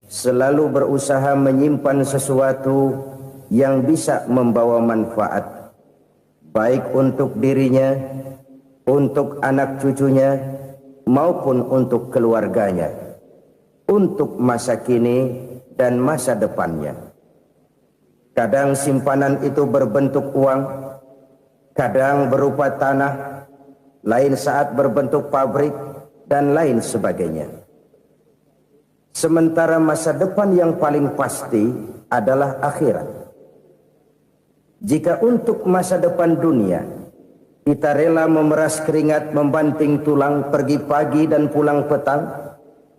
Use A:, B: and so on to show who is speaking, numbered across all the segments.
A: selalu berusaha menyimpan sesuatu yang bisa membawa manfaat, baik untuk dirinya, untuk anak cucunya, maupun untuk keluarganya, untuk masa kini dan masa depannya. Kadang simpanan itu berbentuk uang, kadang berupa tanah, lain saat berbentuk pabrik, dan lain sebagainya. Sementara masa depan yang paling pasti adalah akhirat. Jika untuk masa depan dunia kita rela memeras keringat, membanting tulang, pergi pagi dan pulang petang,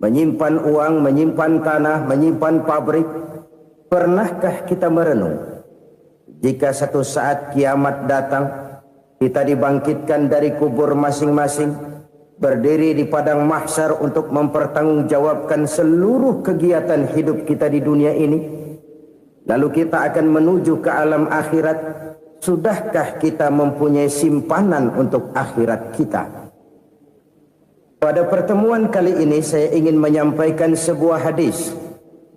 A: menyimpan uang, menyimpan tanah, menyimpan pabrik, pernahkah kita merenung jika satu saat kiamat datang, kita dibangkitkan dari kubur masing-masing, berdiri di padang mahsyar untuk mempertanggungjawabkan seluruh kegiatan hidup kita di dunia ini, lalu kita akan menuju ke alam akhirat. Sudahkah kita mempunyai simpanan untuk akhirat kita? Pada pertemuan kali ini saya ingin menyampaikan sebuah hadis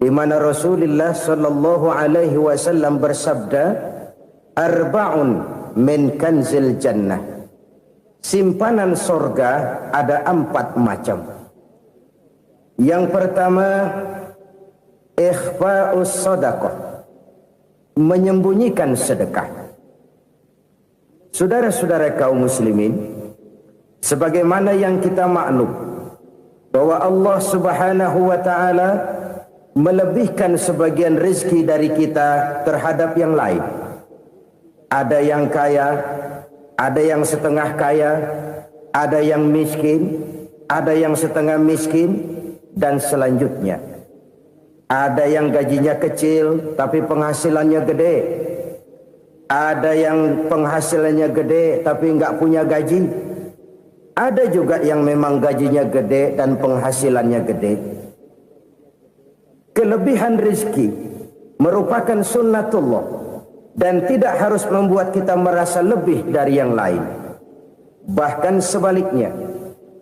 A: di mana Rasulullah sallallahu alaihi wasallam bersabda, arba'un min kanzil jannah. Simpanan sorga ada 4 macam. Yang pertama, ikhfa'us sadaqah, menyembunyikan sedekah. Saudara-saudara kaum muslimin, sebagaimana yang kita maklum bahwa Allah Subhanahu wa taala melebihkan sebagian rezeki dari kita terhadap yang lain. Ada yang kaya, ada yang setengah kaya, ada yang miskin, ada yang setengah miskin, dan selanjutnya. Ada yang gajinya kecil tapi penghasilannya gede. Ada yang penghasilannya gede tapi nggak punya gaji. Ada juga yang memang gajinya gede dan penghasilannya gede. Kelebihan rezeki merupakan sunnatullah dan tidak harus membuat kita merasa lebih dari yang lain. Bahkan sebaliknya,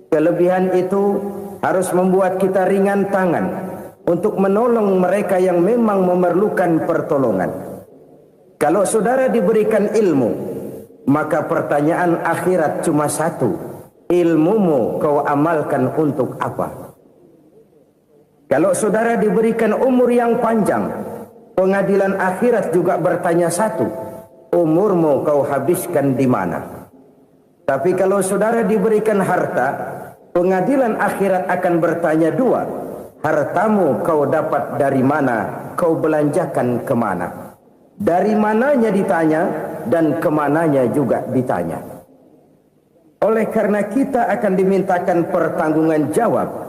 A: kelebihan itu harus membuat kita ringan tangan untuk menolong mereka yang memang memerlukan pertolongan. Kalau saudara diberikan ilmu, maka pertanyaan akhirat cuma satu, ilmumu kau amalkan untuk apa? Kalau saudara diberikan umur yang panjang, pengadilan akhirat juga bertanya satu, umurmu kau habiskan di mana? Tapi kalau saudara diberikan harta, pengadilan akhirat akan bertanya 2, hartamu kau dapat dari mana, kau belanjakan kemana? Dari mananya ditanya dan kemananya juga ditanya. Oleh karena kita akan dimintakan pertanggungan jawab,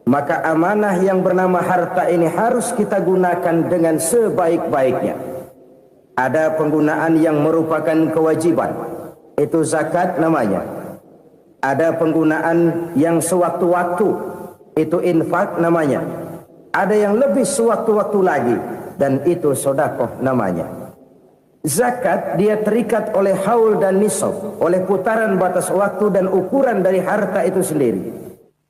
A: maka amanah yang bernama harta ini harus kita gunakan dengan sebaik-baiknya. Ada penggunaan yang merupakan kewajiban, itu zakat namanya. Ada penggunaan yang sewaktu-waktu, itu infak namanya. Ada yang lebih sewaktu-waktu lagi, dan itu sedekah namanya. Zakat dia terikat oleh haul dan nisab, oleh putaran batas waktu dan ukuran dari harta itu sendiri.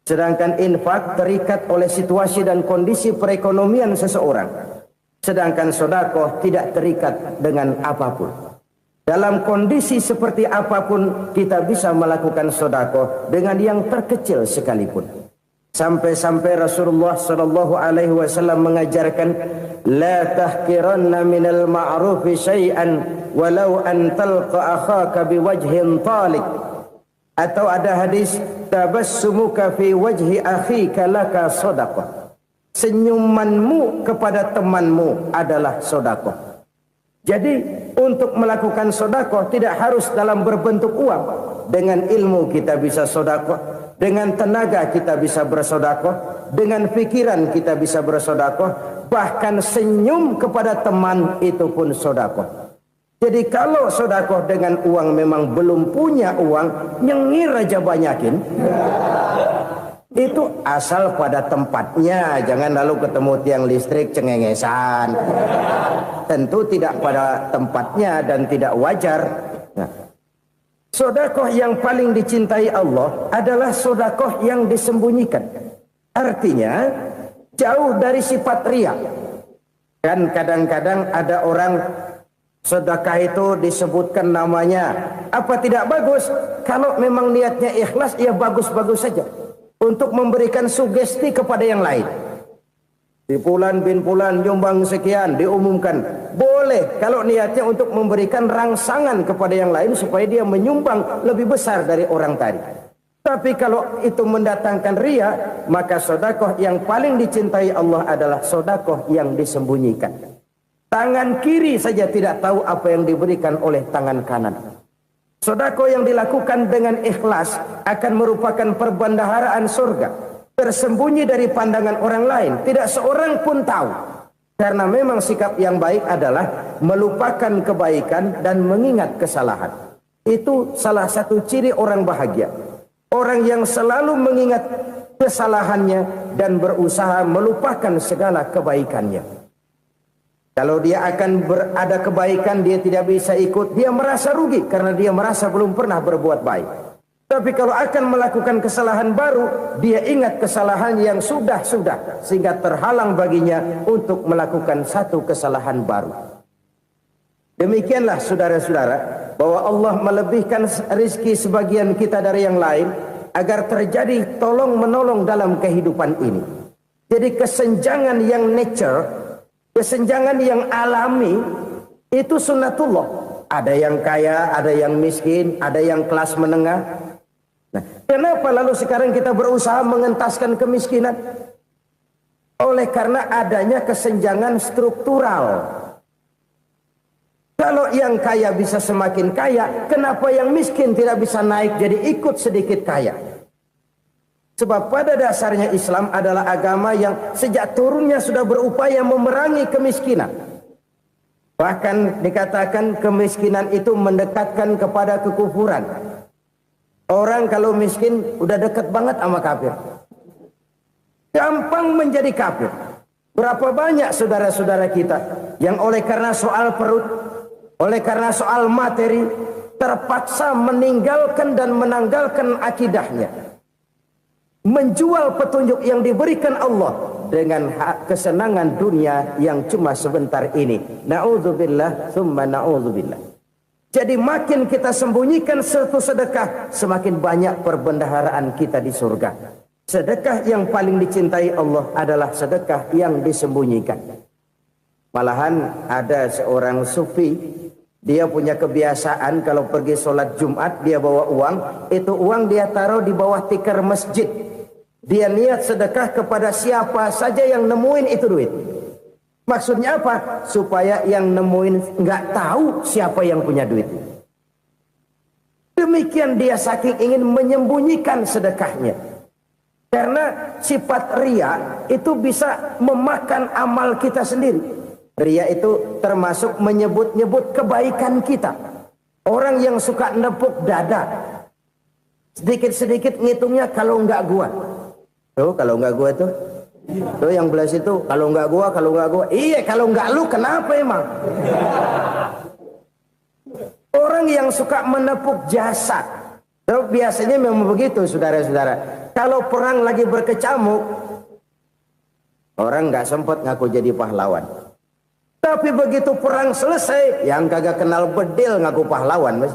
A: Sedangkan infak terikat oleh situasi dan kondisi perekonomian seseorang. Sedangkan sedekah tidak terikat dengan apapun. Dalam kondisi seperti apapun kita bisa melakukan sedekah dengan yang terkecil sekalipun. Sampai-sampai Rasulullah sallallahu alaihi wasallam mengajarkan, la tahqiranna minal ma'rufi syai'an walau an talqa akhaka biwajhin talik. Atau ada hadis, tabassumuka fi wajhi akhika laka shadaqah. Senyumanmu kepada temanmu adalah sedekah. Jadi untuk melakukan sedekah tidak harus dalam berbentuk uang. Dengan ilmu kita bisa sedekah, dengan tenaga kita bisa bersedekah, dengan pikiran kita bisa bersedekah, bahkan senyum kepada teman itu pun sedekah. Jadi kalau sedekah dengan uang memang belum punya uang, nyengir aja banyakin. Itu asal pada tempatnya, jangan lalu ketemu tiang listrik cengengesan. Tentu tidak pada tempatnya dan tidak wajar. Nah, sedekah yang paling dicintai Allah adalah sedekah yang disembunyikan. Artinya, jauh dari sifat riya. Kan kadang-kadang ada orang sedekah itu disebutkan namanya, apa tidak bagus? Kalau memang niatnya ikhlas, ya bagus-bagus saja. Untuk memberikan sugesti kepada yang lain. Di Fulan bin Fulan nyumbang sekian, diumumkan. Boleh kalau niatnya untuk memberikan rangsangan kepada yang lain supaya dia menyumbang lebih besar dari orang tadi. Tapi kalau itu mendatangkan riya, maka sedekah yang paling dicintai Allah adalah sedekah yang disembunyikan. Tangan kiri saja tidak tahu apa yang diberikan oleh tangan kanan. Sedekah yang dilakukan dengan ikhlas akan merupakan perbendaharaan surga, tersembunyi dari pandangan orang lain, tidak seorang pun tahu. Karena memang sikap yang baik adalah melupakan kebaikan dan mengingat kesalahan. Itu salah satu ciri orang bahagia. Orang yang selalu mengingat kesalahannya dan berusaha melupakan segala kebaikannya. Kalau dia akan berada kebaikan, dia tidak bisa ikut, dia merasa rugi karena dia merasa belum pernah berbuat baik. Tapi kalau akan melakukan kesalahan baru, dia ingat kesalahan yang sudah-sudah, sehingga terhalang baginya untuk melakukan satu kesalahan baru. Demikianlah saudara-saudara, bahwa Allah melebihkan rizki sebagian kita dari yang lain, agar terjadi tolong-menolong dalam kehidupan ini. Jadi kesenjangan yang nature, kesenjangan yang alami, itu sunnatullah. Ada yang kaya, ada yang miskin, ada yang kelas menengah. Nah, kenapa lalu sekarang kita berusaha mengentaskan kemiskinan? Oleh karena adanya kesenjangan struktural. Kalau yang kaya bisa semakin kaya, kenapa yang miskin tidak bisa naik jadi ikut sedikit kaya? Sebab pada dasarnya Islam adalah agama yang sejak turunnya sudah berupaya memerangi kemiskinan. Bahkan dikatakan kemiskinan itu mendekatkan kepada kekufuran. Orang kalau miskin udah dekat banget sama kafir. Gampang menjadi kafir. Berapa banyak saudara-saudara kita yang oleh karena soal perut, oleh karena soal materi, terpaksa meninggalkan dan menanggalkan akidahnya. Menjual petunjuk yang diberikan Allah dengan kesenangan dunia yang cuma sebentar ini. Na'udzubillah, thumma na'udzubillah. Jadi makin kita sembunyikan satu sedekah, semakin banyak perbendaharaan kita di surga. Sedekah yang paling dicintai Allah adalah sedekah yang disembunyikan. Malahan ada seorang sufi, dia punya kebiasaan kalau pergi sholat Jumat dia bawa uang, itu uang dia taruh di bawah tikar masjid. Dia niat sedekah kepada siapa saja yang nemuin itu duit. Maksudnya apa? Supaya yang nemuin nggak tahu siapa yang punya duit. Demikian dia saking ingin menyembunyikan sedekahnya. Karena sifat riya itu bisa memakan amal kita sendiri. Riya itu termasuk menyebut-nyebut kebaikan kita. Orang yang suka nepuk dada, sedikit-sedikit ngitungnya kalau nggak gua. Tuh kalau nggak gua tuh yang belas itu kalau nggak gua, kalau nggak gua. Iya kalau nggak lu kenapa emang? Orang yang suka menepuk jasad, biasanya memang begitu saudara-saudara. Kalau perang lagi berkecamuk, orang nggak sempat ngaku jadi pahlawan. Tapi begitu perang selesai, yang kagak kenal bedil ngaku pahlawan, mas.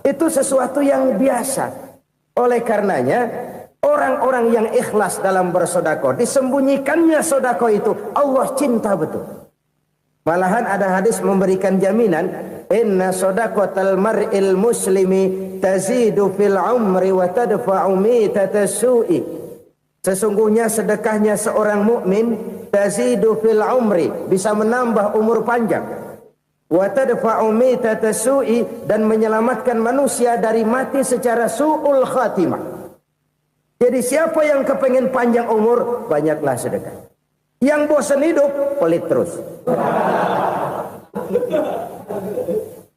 A: Itu sesuatu yang biasa. Oleh karenanya, orang-orang yang ikhlas dalam bersedekah, disembunyikannya sedekah itu, Allah cinta betul. Malahan ada hadis memberikan jaminan, inna shadaqatal mar'il muslimi tazidu fil umri wa tadfa'u mitatas su'i. Sesungguhnya sedekahnya seorang mukmin tazidu fil umri, bisa menambah umur panjang. Wa tadfa'u mitatas su'i, dan menyelamatkan manusia dari mati secara su'ul khatimah. Jadi siapa yang kepengen panjang umur, banyaklah sedekah. Yang bosan hidup, pelit terus.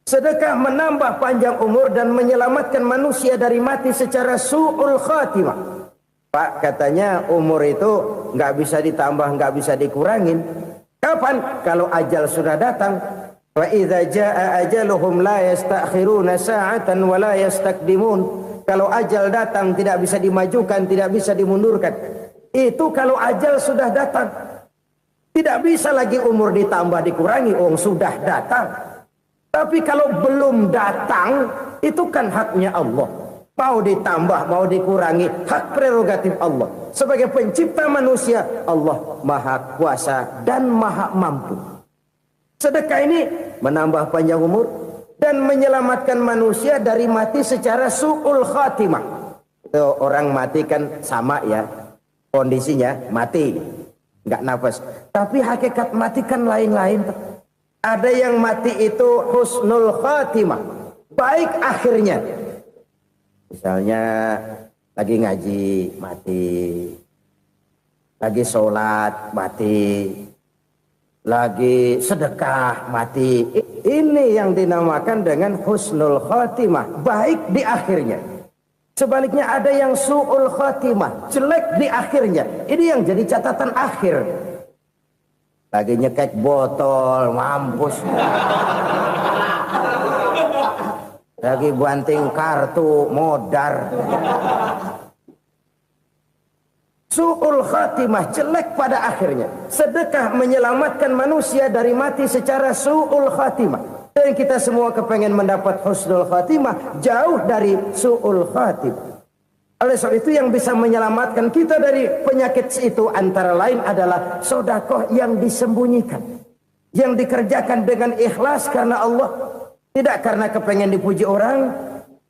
A: Sedekah menambah panjang umur dan menyelamatkan manusia dari mati secara su'ul khatimah. Pak, katanya umur itu nggak bisa ditambah, nggak bisa dikurangin. Kapan? Kalau ajal sudah datang. Wa idza jaa ajaluhum la yastakhiruna sa'atan wa la yastakdimun. Kalau ajal datang tidak bisa dimajukan, tidak bisa dimundurkan. Itu kalau ajal sudah datang. Tidak bisa lagi umur ditambah dikurangi, sudah datang. Tapi kalau belum datang, itu kan haknya Allah. Mau ditambah, mau dikurangi, hak prerogatif Allah. Sebagai pencipta manusia, Allah maha kuasa dan maha mampu. Sedekah ini menambah panjang umur dan menyelamatkan manusia dari mati secara su'ul khatimah. Orang mati kan sama ya, kondisinya mati, nggak nafas. Tapi hakikat mati kan lain-lain. Ada yang mati itu husnul khatimah, baik akhirnya. Misalnya lagi ngaji mati, lagi sholat mati, lagi sedekah mati. Ini yang dinamakan dengan husnul khatimah, baik di akhirnya. Sebaliknya ada yang su'ul khatimah, jelek di akhirnya. Ini yang jadi catatan akhir. Lagi nyekek botol, mampus. Lagi banting kartu, modar. Su'ul khatimah, jelek pada akhirnya. Sedekah menyelamatkan manusia dari mati secara su'ul khatimah. Dan kita semua kepengen mendapat husnul khatimah, jauh dari su'ul khatimah. Oleh sebab itu yang bisa menyelamatkan kita dari penyakit itu antara lain adalah sedekah yang disembunyikan, yang dikerjakan dengan ikhlas karena Allah. Tidak karena kepengen dipuji orang,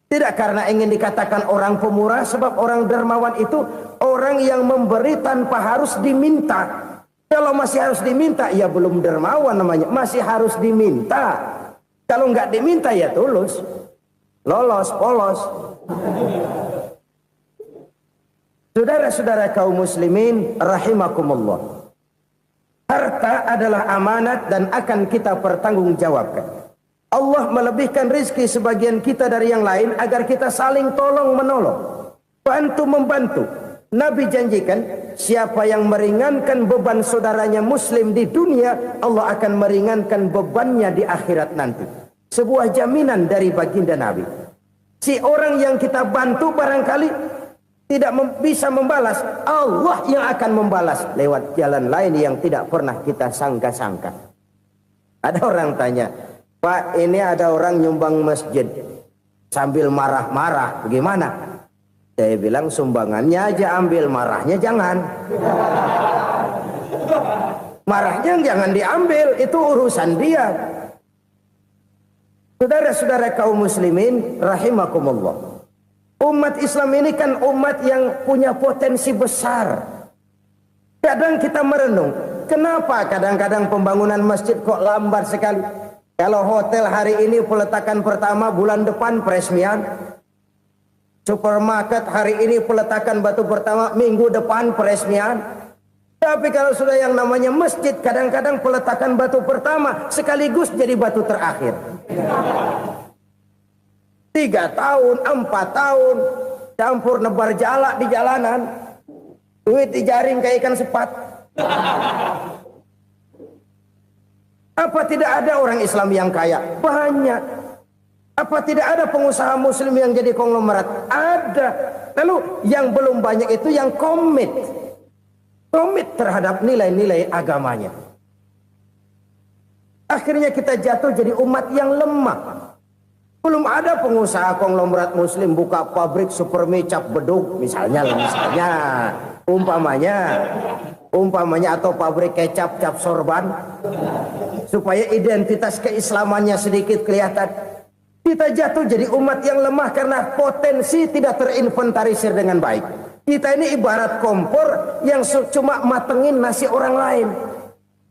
A: tidak karena ingin dikatakan orang pemurah, sebab orang dermawan itu orang yang memberi tanpa harus diminta. Kalau masih harus diminta, ya belum dermawan namanya, masih harus diminta. Kalau nggak diminta ya tulus, lolos, polos. Saudara-saudara kaum muslimin rahimakumullah. Harta adalah amanat dan akan kita pertanggungjawabkan. Allah melebihkan rizki sebagian kita dari yang lain agar kita saling tolong menolong, bantu membantu. Nabi janjikan siapa yang meringankan beban saudaranya muslim di dunia, Allah akan meringankan bebannya di akhirat nanti. Sebuah jaminan dari baginda Nabi. Si orang yang kita bantu barangkali tidak bisa membalas, Allah yang akan membalas lewat jalan lain yang tidak pernah kita sangka-sangka. Ada orang tanya, Pak, ini ada orang nyumbang masjid sambil marah-marah, bagaimana? Saya bilang sumbangannya aja ambil, marahnya jangan. Marahnya jangan diambil, itu urusan dia. Saudara-saudara kaum muslimin rahimakumullah. Umat Islam ini kan umat yang punya potensi besar. Kadang kita merenung, kenapa kadang-kadang pembangunan masjid kok lambat sekali? Kalau hotel hari ini peletakan pertama, bulan depan peresmian. Supermarket hari ini peletakan batu pertama, minggu depan peresmian. Tapi kalau sudah yang namanya masjid, kadang-kadang peletakan batu pertama sekaligus jadi batu terakhir. 3 tahun, 4 tahun, campur nebar jalak di jalanan, duit dijaring kayak ikan sepat. Apa tidak ada orang Islam yang kaya? Banyak. Apa tidak ada pengusaha muslim yang jadi konglomerat? Ada. Lalu yang belum banyak itu yang komit terhadap nilai-nilai agamanya. Akhirnya kita jatuh jadi umat yang lemah. Belum ada pengusaha konglomerat muslim buka pabrik supermi cap bedug misalnya umpamanya atau pabrik kecap cap sorban supaya identitas keislamannya sedikit kelihatan. Kita jatuh jadi umat yang lemah karena potensi tidak terinventarisir dengan baik. Kita ini ibarat kompor yang cuma matengin nasi orang lain.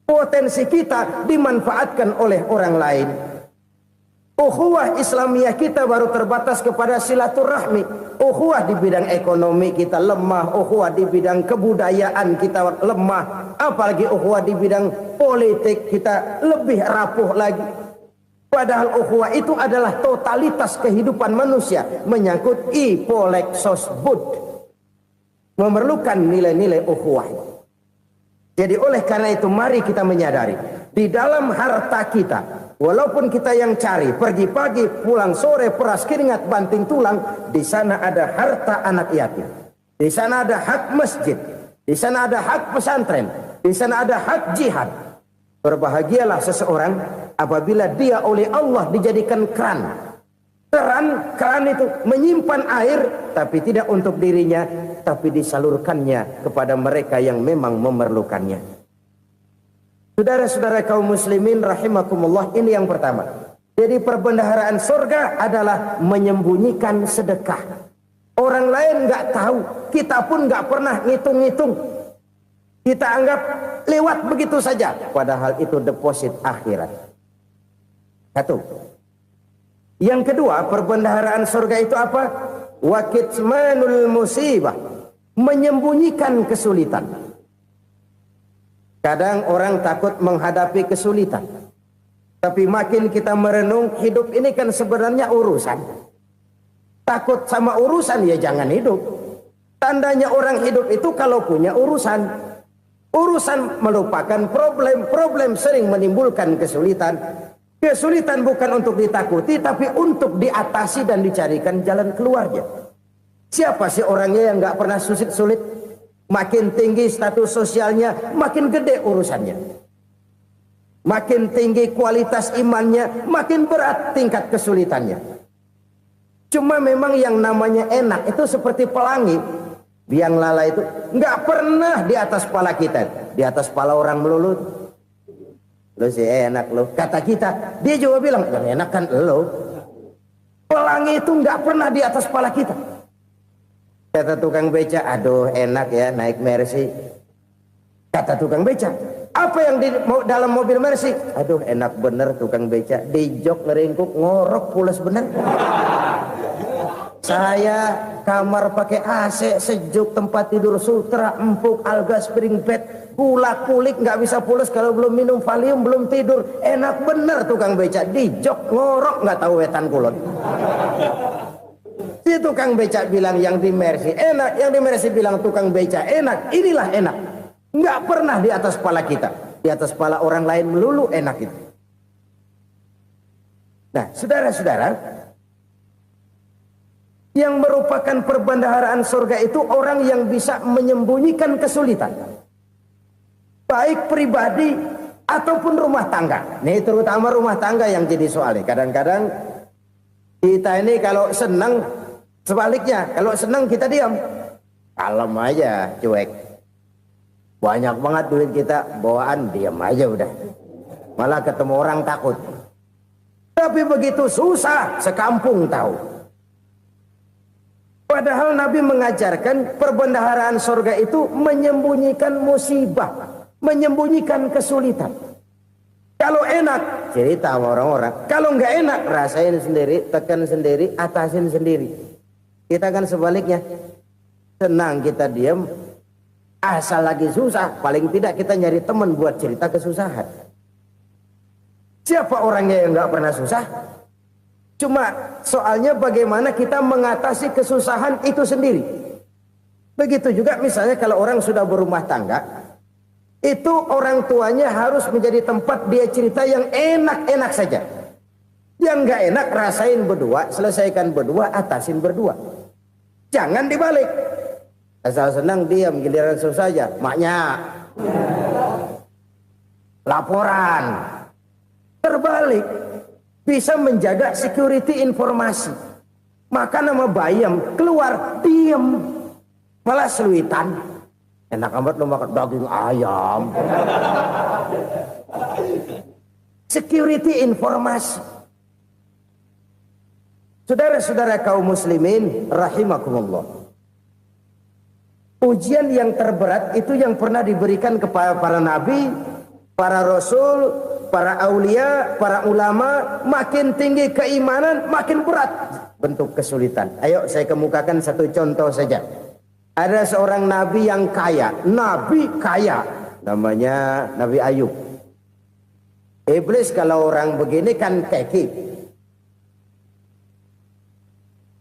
A: Potensi kita dimanfaatkan oleh orang lain. Ukhuwah Islamiyah kita baru terbatas kepada silaturahmi. Ukhuwah di bidang ekonomi kita lemah, ukhuwah di bidang kebudayaan kita lemah, apalagi ukhuwah di bidang politik kita lebih rapuh lagi. Padahal ukhuwah itu adalah totalitas kehidupan manusia, menyangkut ipolek sosbud, memerlukan nilai-nilai ukhuwah. Jadi oleh karena itu mari kita menyadari di dalam harta kita, walaupun kita yang cari, pergi pagi, pulang sore, peras keringat, banting tulang, di sana ada harta anak yatim. Di sana ada hak masjid. Di sana ada hak pesantren, di sana ada hak jihad. Berbahagialah seseorang apabila dia oleh Allah dijadikan keran. Keran itu menyimpan air, tapi tidak untuk dirinya, tapi disalurkannya kepada mereka yang memang memerlukannya. Saudara-saudara kaum muslimin rahimakumullah, ini yang pertama. Jadi perbendaharaan surga adalah menyembunyikan sedekah. Orang lain nggak tahu, kita pun nggak pernah ngitung-ngitung. Kita anggap lewat begitu saja, padahal itu deposit akhirat. Satu. Yang kedua, perbendaharaan surga itu apa? Wa kitmanul musibah, menyembunyikan kesulitan. Kadang orang takut menghadapi kesulitan. Tapi makin kita merenung, hidup ini kan sebenarnya urusan. Takut sama urusan, ya jangan hidup. Tandanya orang hidup itu kalau punya urusan. Urusan merupakan problem. Problem sering menimbulkan kesulitan. Kesulitan bukan untuk ditakuti, tapi untuk diatasi dan dicarikan jalan keluarnya. Siapa sih orangnya yang gak pernah sulit-sulit? Makin tinggi status sosialnya, makin gede urusannya. Makin tinggi kualitas imannya, makin berat tingkat kesulitannya. Cuma memang yang namanya enak itu seperti pelangi. Biang lala itu nggak pernah di atas kepala kita, di atas kepala orang melulu. Lu sih enak lu, kata kita. Dia juga bilang yang enak kan lu. Pelangi itu nggak pernah di atas kepala kita. Kata tukang beca, aduh enak ya naik Mercy. Kata tukang beca, apa yang di dalam mobil Mercy? Aduh enak bener tukang beca, di jok ngeringkuk ngorok pulas bener. Saya kamar pakai AC sejuk, tempat tidur sutra empuk, alga spring bed, gula kulik nggak bisa pulas kalau belum minum Valium, belum tidur. Enak bener tukang beca, di jok ngorok nggak tahu wetan kulon. Si tukang beca bilang yang di Mercy enak, yang di Mercy bilang tukang beca enak. Inilah enak. Nggak pernah di atas kepala kita, di atas kepala orang lain melulu enak itu. Nah, saudara-saudara, yang merupakan perbendaharaan surga itu orang yang bisa menyembunyikan kesulitan, baik pribadi ataupun rumah tangga. Nih terutama rumah tangga yang jadi soalnya. Kadang-kadang kita ini kalau senang, sebaliknya kalau senang kita diam, kalem aja, cuek. Banyak banget duit kita, bawaan diam aja udah. Malah ketemu orang takut. Tapi begitu susah, sekampung tahu. Padahal Nabi mengajarkan perbendaharaan surga itu menyembunyikan musibah, menyembunyikan kesulitan. Kalau enak, cerita sama orang-orang. Kalau nggak enak, rasain sendiri, tekan sendiri, atasin sendiri. Kita kan sebaliknya. Senang kita diam. Asal lagi susah, paling tidak kita nyari teman buat cerita kesusahan. Siapa orangnya yang nggak pernah susah? Cuma soalnya bagaimana kita mengatasi kesusahan itu sendiri. Begitu juga misalnya kalau orang sudah berumah tangga, itu orang tuanya harus menjadi tempat dia cerita yang enak-enak saja. Yang nggak enak rasain berdua, selesaikan berdua, atasin berdua. Jangan dibalik. Asal senang diam, giliran susah saja. Maknya laporan. Terbalik, bisa menjaga security informasi. Maka nama bayam keluar diam, malah seluitan. Enak amat lo makan daging ayam. Security informasi. Saudara-saudara kaum muslimin rahimakumullah. Ujian yang terberat itu yang pernah diberikan kepada para nabi, para rasul, para aulia, para ulama. Makin tinggi keimanan, makin berat bentuk kesulitan. Ayo saya kemukakan satu contoh saja. Ada seorang nabi yang kaya, nabi kaya, namanya Nabi Ayub. Iblis kalau orang begini kan keki,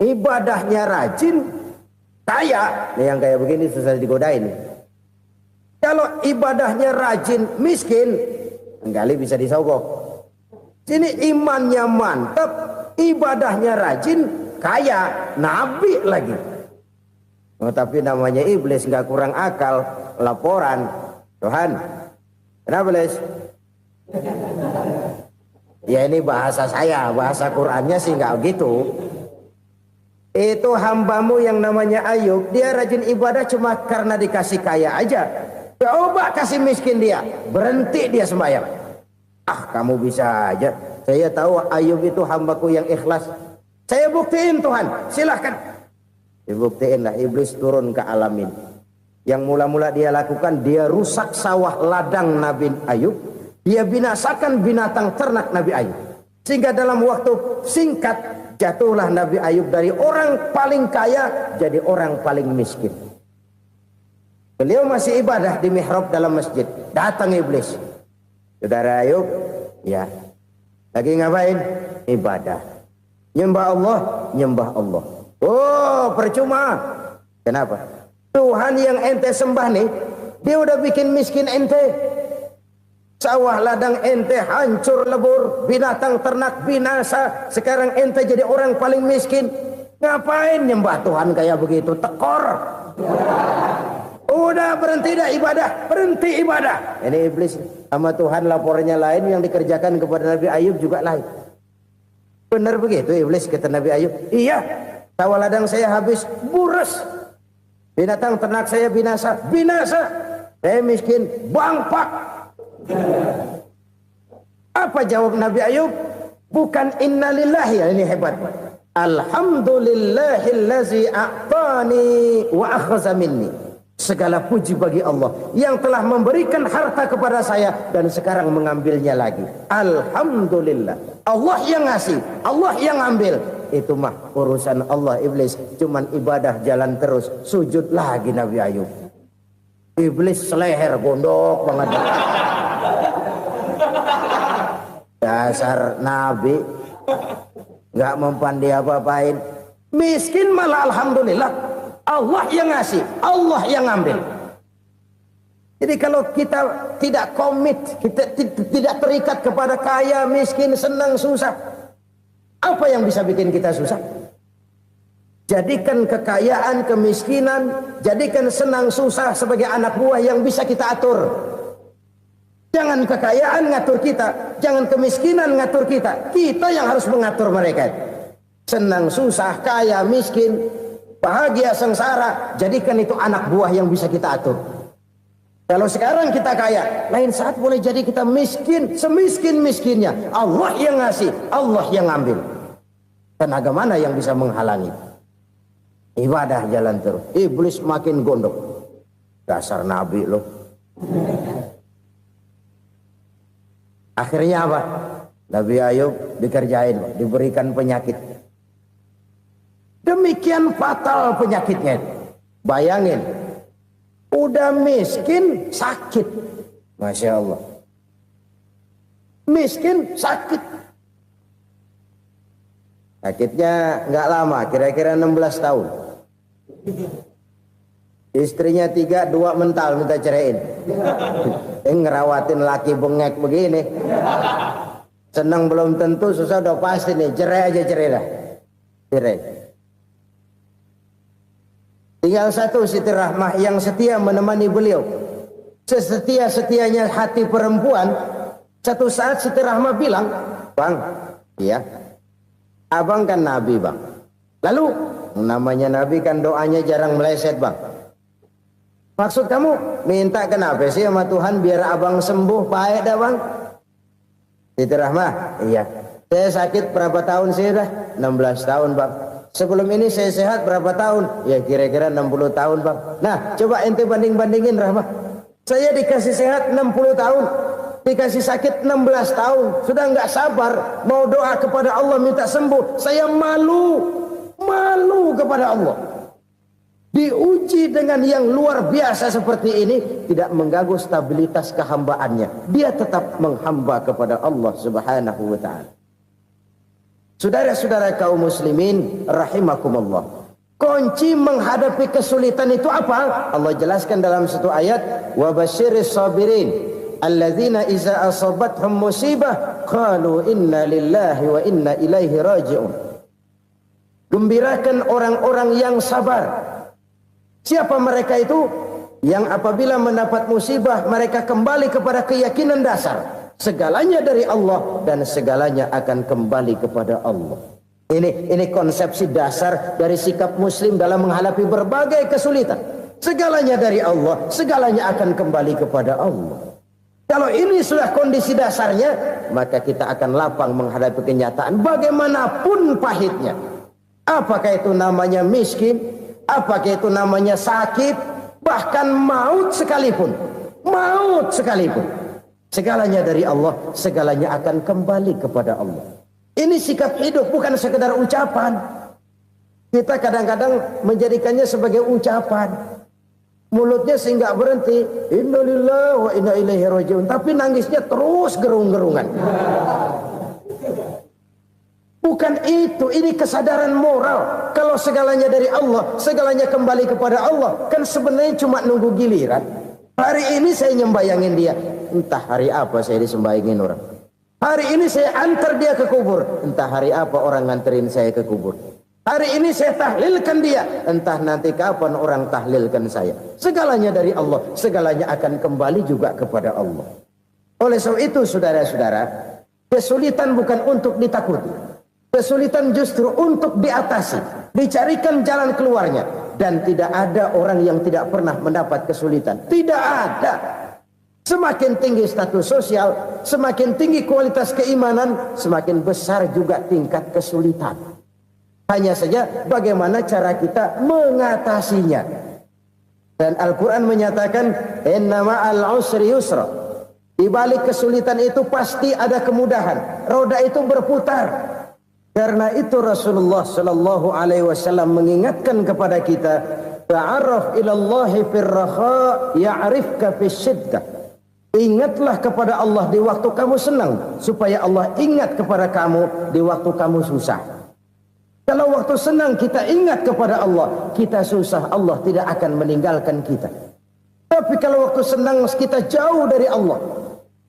A: ibadahnya rajin, kaya. Nih yang kayak begini susah digodain. Kalau ibadahnya rajin, miskin, kali bisa disogok. Sini imannya mantap, ibadahnya rajin, kaya, nabi lagi. Oh, tapi namanya iblis nggak kurang akal. Laporan, Tuhan, kenapa Les? Ya ini bahasa saya, bahasa Qurannya sih nggak gitu. Itu hambamu yang namanya Ayub, dia rajin ibadah cuma karena dikasih kaya aja. Coba kasih miskin dia, berhenti dia sembahyang. Ah, kamu bisa aja. Saya tahu Ayub itu hambaku yang ikhlas. Saya buktiin Tuhan, silahkan. Dibuktiinlah, iblis turun ke alam ini. Yang mula-mula dia lakukan, dia rusak sawah ladang Nabi Ayub. Dia binasakan binatang ternak Nabi Ayub. Sehingga dalam waktu singkat, jatuhlah Nabi Ayub dari orang paling kaya jadi orang paling miskin. Beliau masih ibadah di mihrab dalam masjid. Datang iblis. Saudara Ayub, ya, lagi ngapain? Ibadah. Nyembah Allah, nyembah Allah. Oh, percuma. Kenapa? Tuhan yang ente sembah nih, dia udah bikin miskin ente. Sawah ladang ente hancur lebur, binatang ternak binasa. Sekarang ente jadi orang paling miskin. Ngapain nyembah Tuhan kayak begitu? Tekor. Udah berhenti dah ibadah, berhenti ibadah. Ini iblis sama Tuhan laporannya lain, yang dikerjakan kepada Nabi Ayub juga lain. Benar begitu iblis kata Nabi Ayub? Iya, sawah ladang saya habis, buras. Binatang ternak saya binasa, binasa. Saya miskin, bangpak. Apa jawab Nabi Ayub? Bukan innalillahi, ya ini hebat. Alhamdulillahillazi a'tani wa akhza minni. Segala puji bagi Allah yang telah memberikan harta kepada saya dan sekarang mengambilnya lagi. Alhamdulillah. Allah yang ngasih, Allah yang ambil. Itu mah urusan Allah. Iblis cuman ibadah jalan terus, sujud lagi Nabi Ayub. Iblis seleher gondok banget. Dasar Nabi nggak mempan dia apa-apain. Miskin malah alhamdulillah. Allah yang ngasih, Allah yang ngambil. Jadi kalau kita tidak komit, kita tidak terikat kepada kaya, miskin, senang, susah, apa yang bisa bikin kita susah? Jadikan kekayaan, kemiskinan, jadikan senang, susah sebagai anak buah yang bisa kita atur. Jangan kekayaan ngatur kita, jangan kemiskinan ngatur kita. Kita yang harus mengatur mereka. Senang, susah, kaya, miskin, bahagia, sengsara, jadikan itu anak buah yang bisa kita atur. Kalau sekarang kita kaya, lain saat boleh jadi kita miskin, semiskin-miskinnya. Allah yang ngasih, Allah yang ngambil. Tenaga mana yang bisa menghalangi? Ibadah jalan terus. Iblis makin gondok. Dasar Nabi loh. Akhirnya apa? Nabi Ayub dikerjain, diberikan penyakit. Demikian fatal penyakitnya. Bayangin, udah miskin sakit. Masya Allah. Miskin sakit. Sakitnya nggak lama, kira-kira 16 tahun. Istrinya 3, 2 mental minta ceraiin. Ngerawatin laki bengek begini. Senang belum tentu, susah udah pasti nih. Cerai aja, cerai dah. Cerai. Tinggal satu Siti Rahmah yang setia menemani beliau. Sesetia-setianya hati perempuan. Satu saat Siti Rahmah bilang, "Bang, iya, abang kan Nabi bang. Lalu namanya Nabi kan doanya jarang meleset bang. Maksud kamu minta kenapa sih sama Tuhan biar abang sembuh baik dah bang?" Siti Rahmah, iya. Saya sakit berapa tahun sih dah? 16 tahun bang. Sebelum ini saya sehat berapa tahun? Ya kira-kira 60 tahun bang. Nah coba ente banding-bandingin Rahmah. Saya dikasih sehat 60 tahun. Dikasih sakit 16 tahun. Sudah nggak sabar. Mau doa kepada Allah minta sembuh. Saya malu. Malu kepada Allah. Diuji dengan yang luar biasa seperti ini. Tidak mengganggu stabilitas kehambaannya. Dia tetap menghamba kepada Allah subhanahu wa ta'ala. Saudara-saudara kaum muslimin rahimakumullah. Kunci menghadapi kesulitan itu apa? Allah jelaskan dalam satu ayat, wa basyiris sabirin alladzina iza asabathum musibah qalu inna lillahi wa inna ilaihi raji'un. Gembirakan orang-orang yang sabar Siapa mereka itu? Yang apabila mendapat musibah mereka kembali kepada keyakinan dasar, segalanya dari Allah dan segalanya akan kembali kepada Allah. Ini konsepsi dasar dari sikap muslim dalam menghadapi berbagai kesulitan. Segalanya dari Allah, segalanya akan kembali kepada Allah. Kalau ini sudah kondisi dasarnya, maka kita akan lapang menghadapi kenyataan bagaimanapun pahitnya. Apakah itu namanya miskin, apakah itu namanya sakit, bahkan maut sekalipun. Maut sekalipun. Segalanya dari Allah, segalanya akan kembali kepada Allah. Ini sikap hidup, bukan sekedar ucapan. Kita kadang-kadang menjadikannya sebagai ucapan. Mulutnya sehingga berhenti, innalillahi wa inna ilaihi rajiun, tapi nangisnya terus gerung-gerungan. Bukan itu, ini kesadaran moral. Kalau segalanya dari Allah, segalanya kembali kepada Allah, kan sebenarnya cuma nunggu giliran. Hari ini saya nyembayangin dia, entah hari apa saya disembayangin orang. Hari ini saya antar dia ke kubur, entah hari apa orang nganterin saya ke kubur. Hari ini saya tahlilkan dia, entah nanti kapan orang tahlilkan saya. Segalanya dari Allah, segalanya akan kembali juga kepada Allah. Oleh sebab itu saudara-saudara, kesulitan bukan untuk ditakuti. Kesulitan justru untuk diatasi, dicarikan jalan keluarnya. Dan tidak ada orang yang tidak pernah mendapat kesulitan. Tidak ada. Semakin tinggi status sosial, semakin tinggi kualitas keimanan, semakin besar juga tingkat kesulitan. Hanya saja bagaimana cara kita mengatasinya. Dan Al-Quran menyatakan, inna ma'al usri yusra. Di balik kesulitan itu pasti ada kemudahan. Roda itu berputar. Karena itu Rasulullah Sallallahu Alaihi Wasallam mengingatkan kepada kita, ta'arraf ilallahi firraha ya'rifka fisyiddah. Ingatlah kepada Allah di waktu kamu senang, supaya Allah ingat kepada kamu di waktu kamu susah. Kalau waktu senang kita ingat kepada Allah, kita susah, Allah tidak akan meninggalkan kita. Tapi kalau waktu senang kita jauh dari Allah,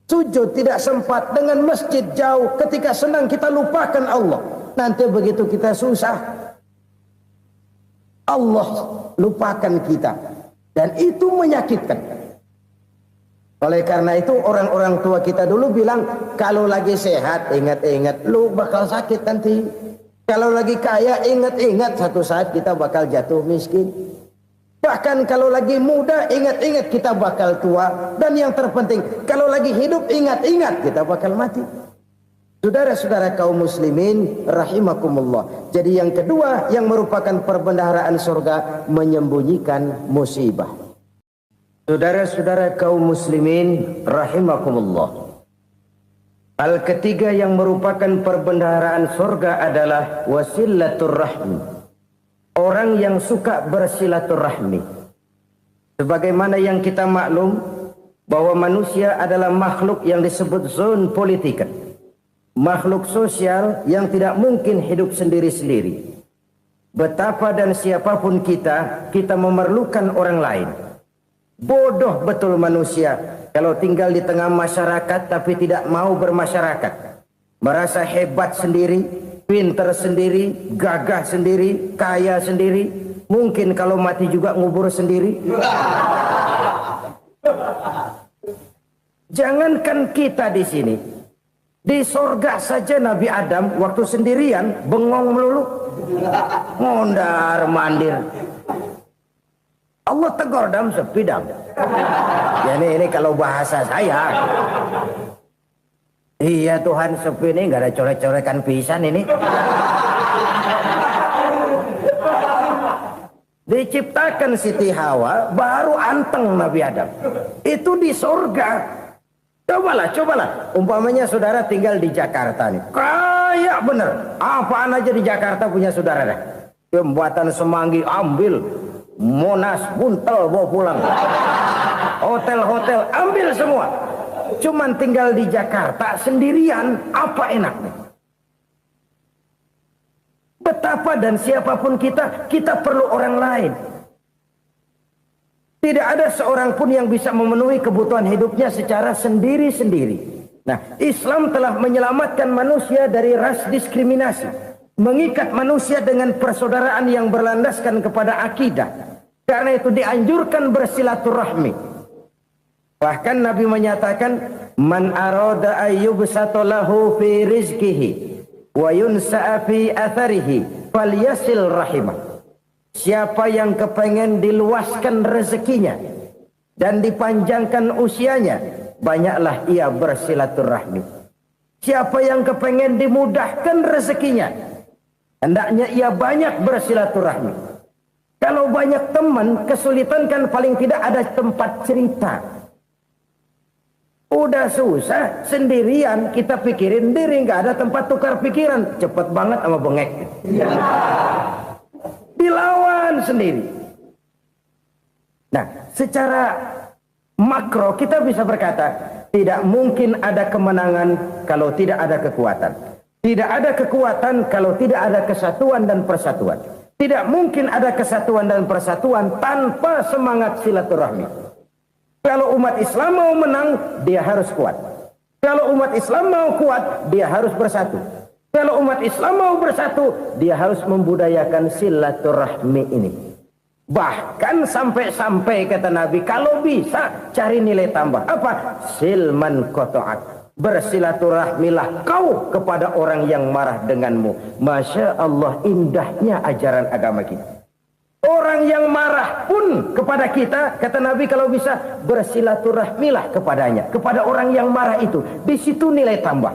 A: sujud tidak sempat, dengan masjid jauh, ketika senang kita lupakan Allah. Nanti begitu kita susah, Allah lupakan kita. Dan itu menyakitkan. Oleh karena itu orang-orang tua kita dulu bilang, kalau lagi sehat ingat-ingat lu bakal sakit nanti. Kalau lagi kaya ingat-ingat satu saat kita bakal jatuh miskin. Bahkan kalau lagi muda ingat-ingat kita bakal tua. Dan yang terpenting, kalau lagi hidup ingat-ingat kita bakal mati. Saudara-saudara kaum muslimin rahimakumullah. Jadi yang kedua yang merupakan perbendaharaan surga, menyembunyikan musibah. Saudara-saudara kaum muslimin rahimakumullah. Hal ketiga yang merupakan perbendaharaan surga adalah wasilatur rahmi. Orang yang suka bersilaturahmi. Sebagaimana yang kita maklum bahwa manusia adalah makhluk yang disebut zon politika. Makhluk sosial yang tidak mungkin hidup sendiri-sendiri. Betapa dan siapapun kita memerlukan orang lain. Bodoh betul manusia kalau tinggal di tengah masyarakat tapi tidak mau bermasyarakat. Merasa hebat sendiri, pinter sendiri, gagah sendiri, kaya sendiri. Mungkin kalau mati juga ngubur sendiri. Jangankan kita di sini, di sorga saja Nabi Adam waktu sendirian bengong melulu, mondar mandir. Allah tegur dam sepi dam. Ya ini kalau bahasa saya. Iya Tuhan sepi ini nggak ada coret-corekan pisan ini. Diciptakan Siti Hawa baru anteng Nabi Adam. Itu di surga. Cobalah. Umpamanya saudara tinggal di Jakarta nih. Kaya bener. Apaan aja di Jakarta punya saudara dah. Jembatan Semanggi ambil. Monas, Buntel bawa pulang. Hotel-hotel ambil semua. Cuman tinggal di Jakarta sendirian, apa enaknya? Betapa dan siapapun kita perlu orang lain. Tidak ada seorang pun yang bisa memenuhi kebutuhan hidupnya secara sendiri-sendiri. Nah, Islam telah menyelamatkan manusia dari ras diskriminasi. Mengikat manusia dengan persaudaraan yang berlandaskan kepada akidah. Karena itu dianjurkan bersilaturahmi. Bahkan Nabi menyatakan, man arada ayyubsata lahu fi rizqihi wa yunsa'a fi atharihi falyasil rahimah. Siapa yang kepengen diluaskan rezekinya dan dipanjangkan usianya, banyaklah ia bersilaturahmi. Siapa yang kepengen dimudahkan rezekinya, hendaknya ia banyak bersilaturahmi. Kalau banyak teman, kesulitan kan paling tidak ada tempat cerita. Udah susah, sendirian kita pikirin diri, nggak ada tempat tukar pikiran. Cepet banget sama bengek. Dilawan sendiri. Nah, secara makro kita bisa berkata, tidak mungkin ada kemenangan kalau tidak ada kekuatan. Tidak ada kekuatan kalau tidak ada kesatuan dan persatuan. Tidak mungkin ada kesatuan dan persatuan tanpa semangat silaturahmi. Kalau umat Islam mau menang, dia harus kuat. Kalau umat Islam mau kuat, dia harus bersatu. Kalau umat Islam mau bersatu, dia harus membudayakan silaturahmi ini. Bahkan sampai-sampai kata Nabi, kalau bisa cari nilai tambah. Apa? Silman qata'ak. Bersilaturahmilah kau kepada orang yang marah denganmu. Masya Allah, indahnya ajaran agama kita. Orang yang marah pun kepada kita, kata Nabi, kalau bisa bersilaturahmilah kepadanya, kepada orang yang marah itu. Di situ nilai tambah.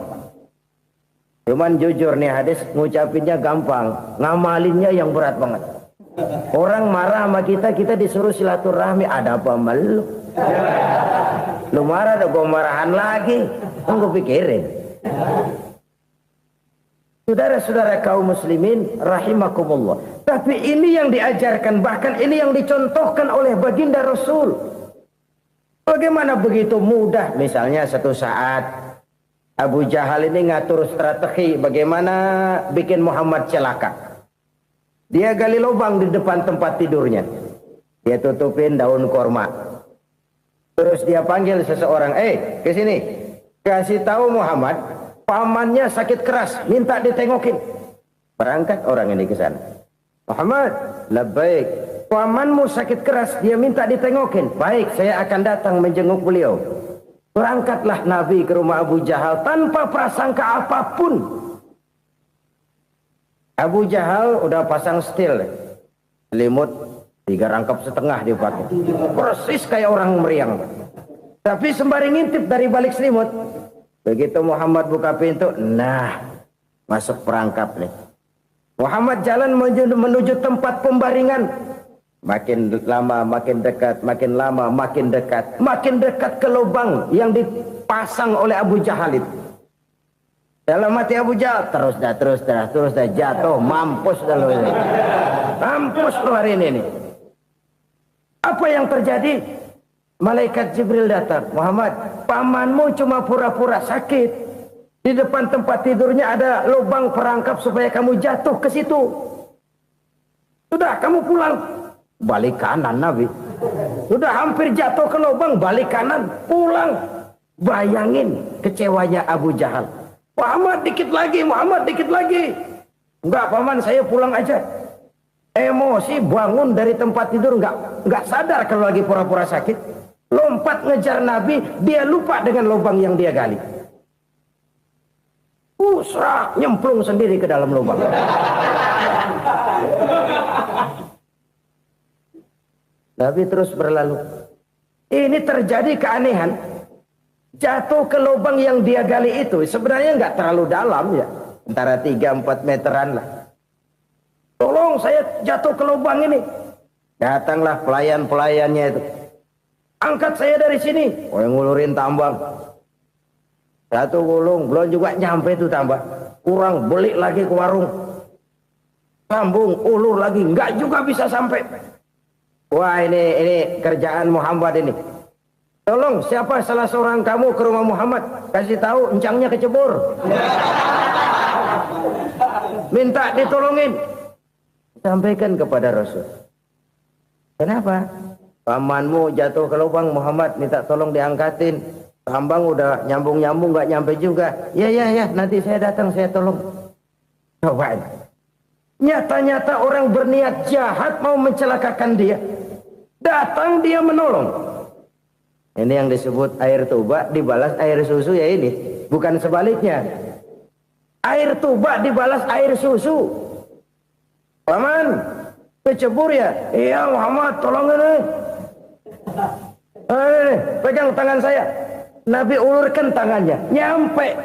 A: Cuman jujur nih hadis, ngucapinnya gampang, ngamalinnya yang berat banget. Orang marah sama kita, kita disuruh silaturahmi, ada apa malu? Lu marah, ada gua marahan lagi. Tunggu pikirin. Saudara-saudara kaum muslimin rahimakumullah. Tapi ini yang diajarkan, bahkan ini yang dicontohkan oleh baginda Rasul. Bagaimana begitu mudah, misalnya satu saat Abu Jahal ini ngatur strategi bagaimana bikin Muhammad celaka. Dia gali lubang di depan tempat tidurnya. Dia tutupin daun korma. Terus dia panggil seseorang, ke sini. Kasih tahu Muhammad, pamannya sakit keras, minta ditengokin. Berangkat orang ini ke sana. Muhammad, labbaik. Pamanmu sakit keras, dia minta ditengokin. Baik, saya akan datang menjenguk beliau. Berangkatlah Nabi ke rumah Abu Jahal tanpa prasangka apapun. Abu Jahal udah pasang setil, selimut 3 rangkap setengah dia pakai. Persis kayak orang meriang. Tapi sembari ngintip dari balik selimut. Begitu Muhammad buka pintu, nah masuk perangkap nih. Muhammad jalan menuju tempat pembaringan. Makin lama makin dekat, makin lama makin dekat. Makin dekat ke lubang yang dipasang oleh Abu Jahal itu. Dalam hati Abu Jahal, terus dah jatuh, mampus dah lo ini. Mampus lo hari ini nih. Apa yang terjadi? Malaikat Jibril datang. Muhammad, pamanmu cuma pura-pura sakit. Di depan tempat tidurnya ada lubang perangkap supaya kamu jatuh ke situ. Sudah, kamu pulang. Balik kanan Nabi. Sudah hampir jatuh ke lubang, balik kanan, pulang. Bayangin kecewanya Abu Jahal. Muhammad dikit lagi, Muhammad dikit lagi. Enggak paman, saya pulang aja. Emosi bangun dari tempat tidur, enggak sadar kalau lagi pura-pura sakit. Lompat ngejar Nabi, dia lupa dengan lubang yang dia gali. Usrak, nyemplung sendiri ke dalam lubang. Nabi terus berlalu. Ini terjadi keanehan. Jatuh ke lubang yang dia gali itu sebenarnya nggak terlalu dalam ya, antara 3-4 meteran lah. Tolong saya jatuh ke lubang ini. Datanglah pelayan-pelayannya itu. Angkat saya dari sini. Oh, yang ngulurin tambang. Satu gulung, belum juga nyampe itu tambang. Kurang, beli lagi ke warung. Sambung, ulur lagi, nggak juga bisa sampai. Wah, ini kerjaan Muhammad ini. Tolong, siapa salah seorang kamu ke rumah Muhammad, kasih tahu encangnya kecebur. Minta ditolongin. Sampaikan kepada Rasul. Kenapa? Pamanmu jatuh ke lubang, Muhammad minta tolong diangkatin. Tambang udah nyambung-nyambung nggak nyampe juga. Ya, nanti saya datang, saya tolong. Coba. Nyata-nyata orang berniat jahat mau mencelakakan dia. Datang dia menolong. Ini yang disebut air tuba dibalas air susu ya ini. Bukan sebaliknya. Air tuba dibalas air susu. Paman, kecebur ya? Iya Muhammad, tolong ini. Pegang tangan saya. Nabi ulurkan tangannya. Nyampe.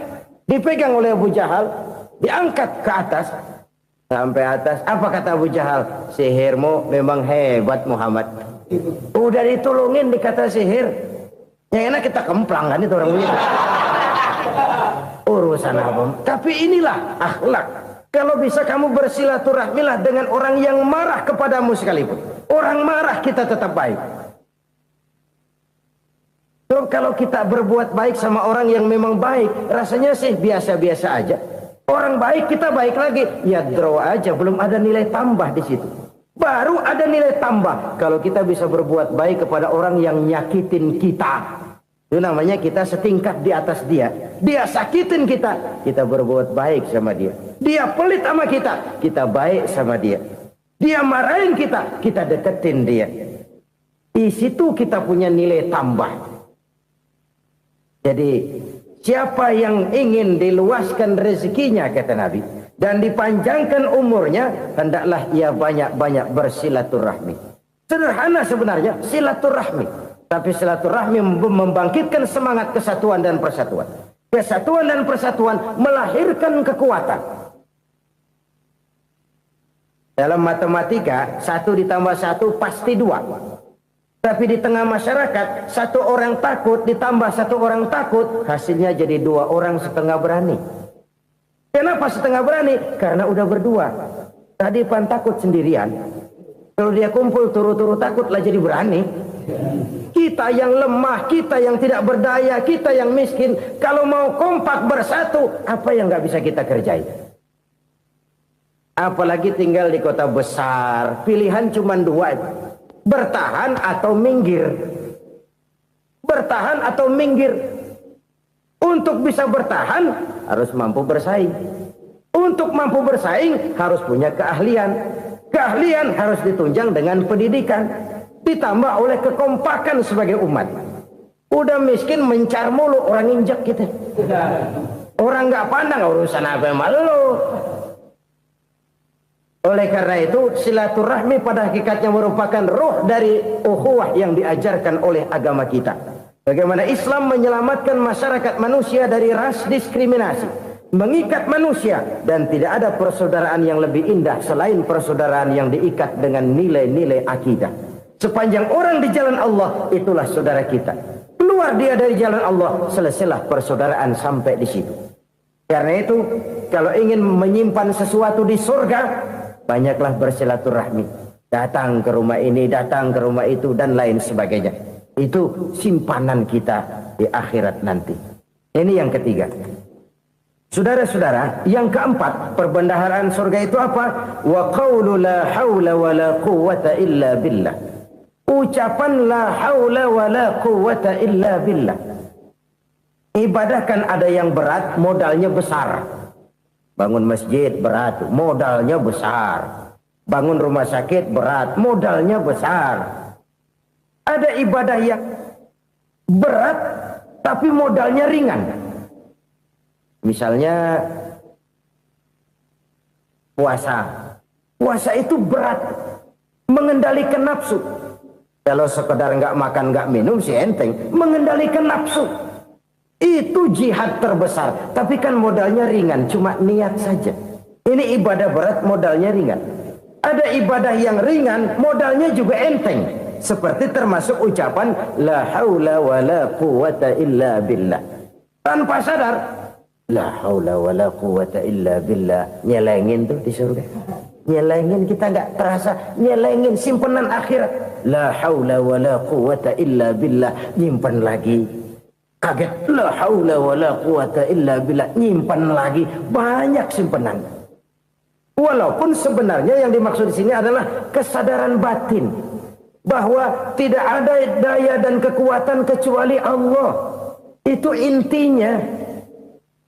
A: Dipegang oleh Abu Jahal. Diangkat ke atas. Sampai atas. Apa kata Abu Jahal? Sihirmu memang hebat Muhammad. Udah ditolongin dikata sihir. Yang enak kita kemplang kan itu orang begitu. Urusan apa? Tapi inilah akhlak. Kalau bisa kamu bersilaturahmilah dengan orang yang marah kepadamu sekalipun. Orang marah kita tetap baik. Kalau kita berbuat baik sama orang yang memang baik, rasanya sih biasa-biasa aja. Orang baik kita baik lagi, ya draw aja, belum ada nilai tambah di situ. Baru ada nilai tambah kalau kita bisa berbuat baik kepada orang yang nyakitin kita. Itu namanya kita setingkat di atas dia. Dia sakitin kita, kita berbuat baik sama dia. Dia pelit sama kita, kita baik sama dia. Dia marahin kita, kita deketin dia. Di situ kita punya nilai tambah. Jadi siapa yang ingin diluaskan rezekinya kata Nabi dan dipanjangkan umurnya, hendaklah ia banyak-banyak bersilaturahmi. Sederhana sebenarnya silaturahmi, tapi silaturahmi membangkitkan semangat kesatuan dan persatuan. Kesatuan dan persatuan melahirkan kekuatan. Dalam matematika 1 ditambah 1 pasti 2. Tapi di tengah masyarakat 1 orang takut ditambah 1 orang takut, hasilnya jadi 2 orang setengah berani. Kenapa setengah berani? Karena udah berdua. Tadi pan takut sendirian. Kalau dia kumpul turu-turu takutlah jadi berani. Kita yang lemah, kita yang tidak berdaya, kita yang miskin, kalau mau kompak bersatu, apa yang nggak bisa kita kerjain? Apalagi tinggal di kota besar, pilihan cuma 2. Bertahan atau minggir. Bertahan atau minggir. Untuk bisa bertahan harus mampu bersaing. Untuk mampu bersaing harus punya keahlian. Keahlian harus ditunjang dengan pendidikan, ditambah oleh kekompakan sebagai umat. Udah miskin mencar mulu, orang injak kita. Orang nggak pandang urusan apa yang malu. Oleh karena itu silaturahmi pada hakikatnya merupakan roh dari ukhuwah yang diajarkan oleh agama kita. Bagaimana Islam menyelamatkan masyarakat manusia dari ras diskriminasi, mengikat manusia, dan tidak ada persaudaraan yang lebih indah selain persaudaraan yang diikat dengan nilai-nilai akidah. Sepanjang orang di jalan Allah, itulah saudara kita. Keluar dia dari jalan Allah, selesailah persaudaraan sampai di situ. Karena itu, kalau ingin menyimpan sesuatu di surga, banyaklah bersilaturahmi. Datang ke rumah ini, datang ke rumah itu, dan lain sebagainya. Itu simpanan kita di akhirat nanti. Ini yang ketiga. Saudara-saudara, yang keempat, perbendaharaan surga itu apa? Wa qawlu la hawla wa la quwwata illa billah. Ucapan la hawla wa la quwwata illa billah. Ibadah kan ada yang berat, modalnya besar. Bangun masjid berat, modalnya besar. Bangun rumah sakit berat, modalnya besar. Ada ibadah yang berat, tapi modalnya ringan. Misalnya puasa. Puasa itu berat, mengendalikan nafsu. Kalau sekedar nggak makan nggak minum sih enteng, mengendalikan nafsu. Itu jihad terbesar, tapi kan modalnya ringan, cuma niat saja. Ini ibadah berat, modalnya ringan. Ada ibadah yang ringan, modalnya juga enteng. Seperti termasuk ucapan la haula wa la quwwata illa billah. Tanpa sadar, la haula wa la quwwata illa billah. Nyelengin tuh di surga. Nyelengin, kita nggak terasa, nyelengin simpenan akhirat. La haula wa la quwwata illa billah. Nyimpan lagi. Kaget, la haula wa la quwwata illa billah, nyimpan lagi, banyak simpanan. Walaupun sebenarnya yang dimaksud di sini adalah kesadaran batin bahwa tidak ada daya dan kekuatan kecuali Allah. Itu intinya.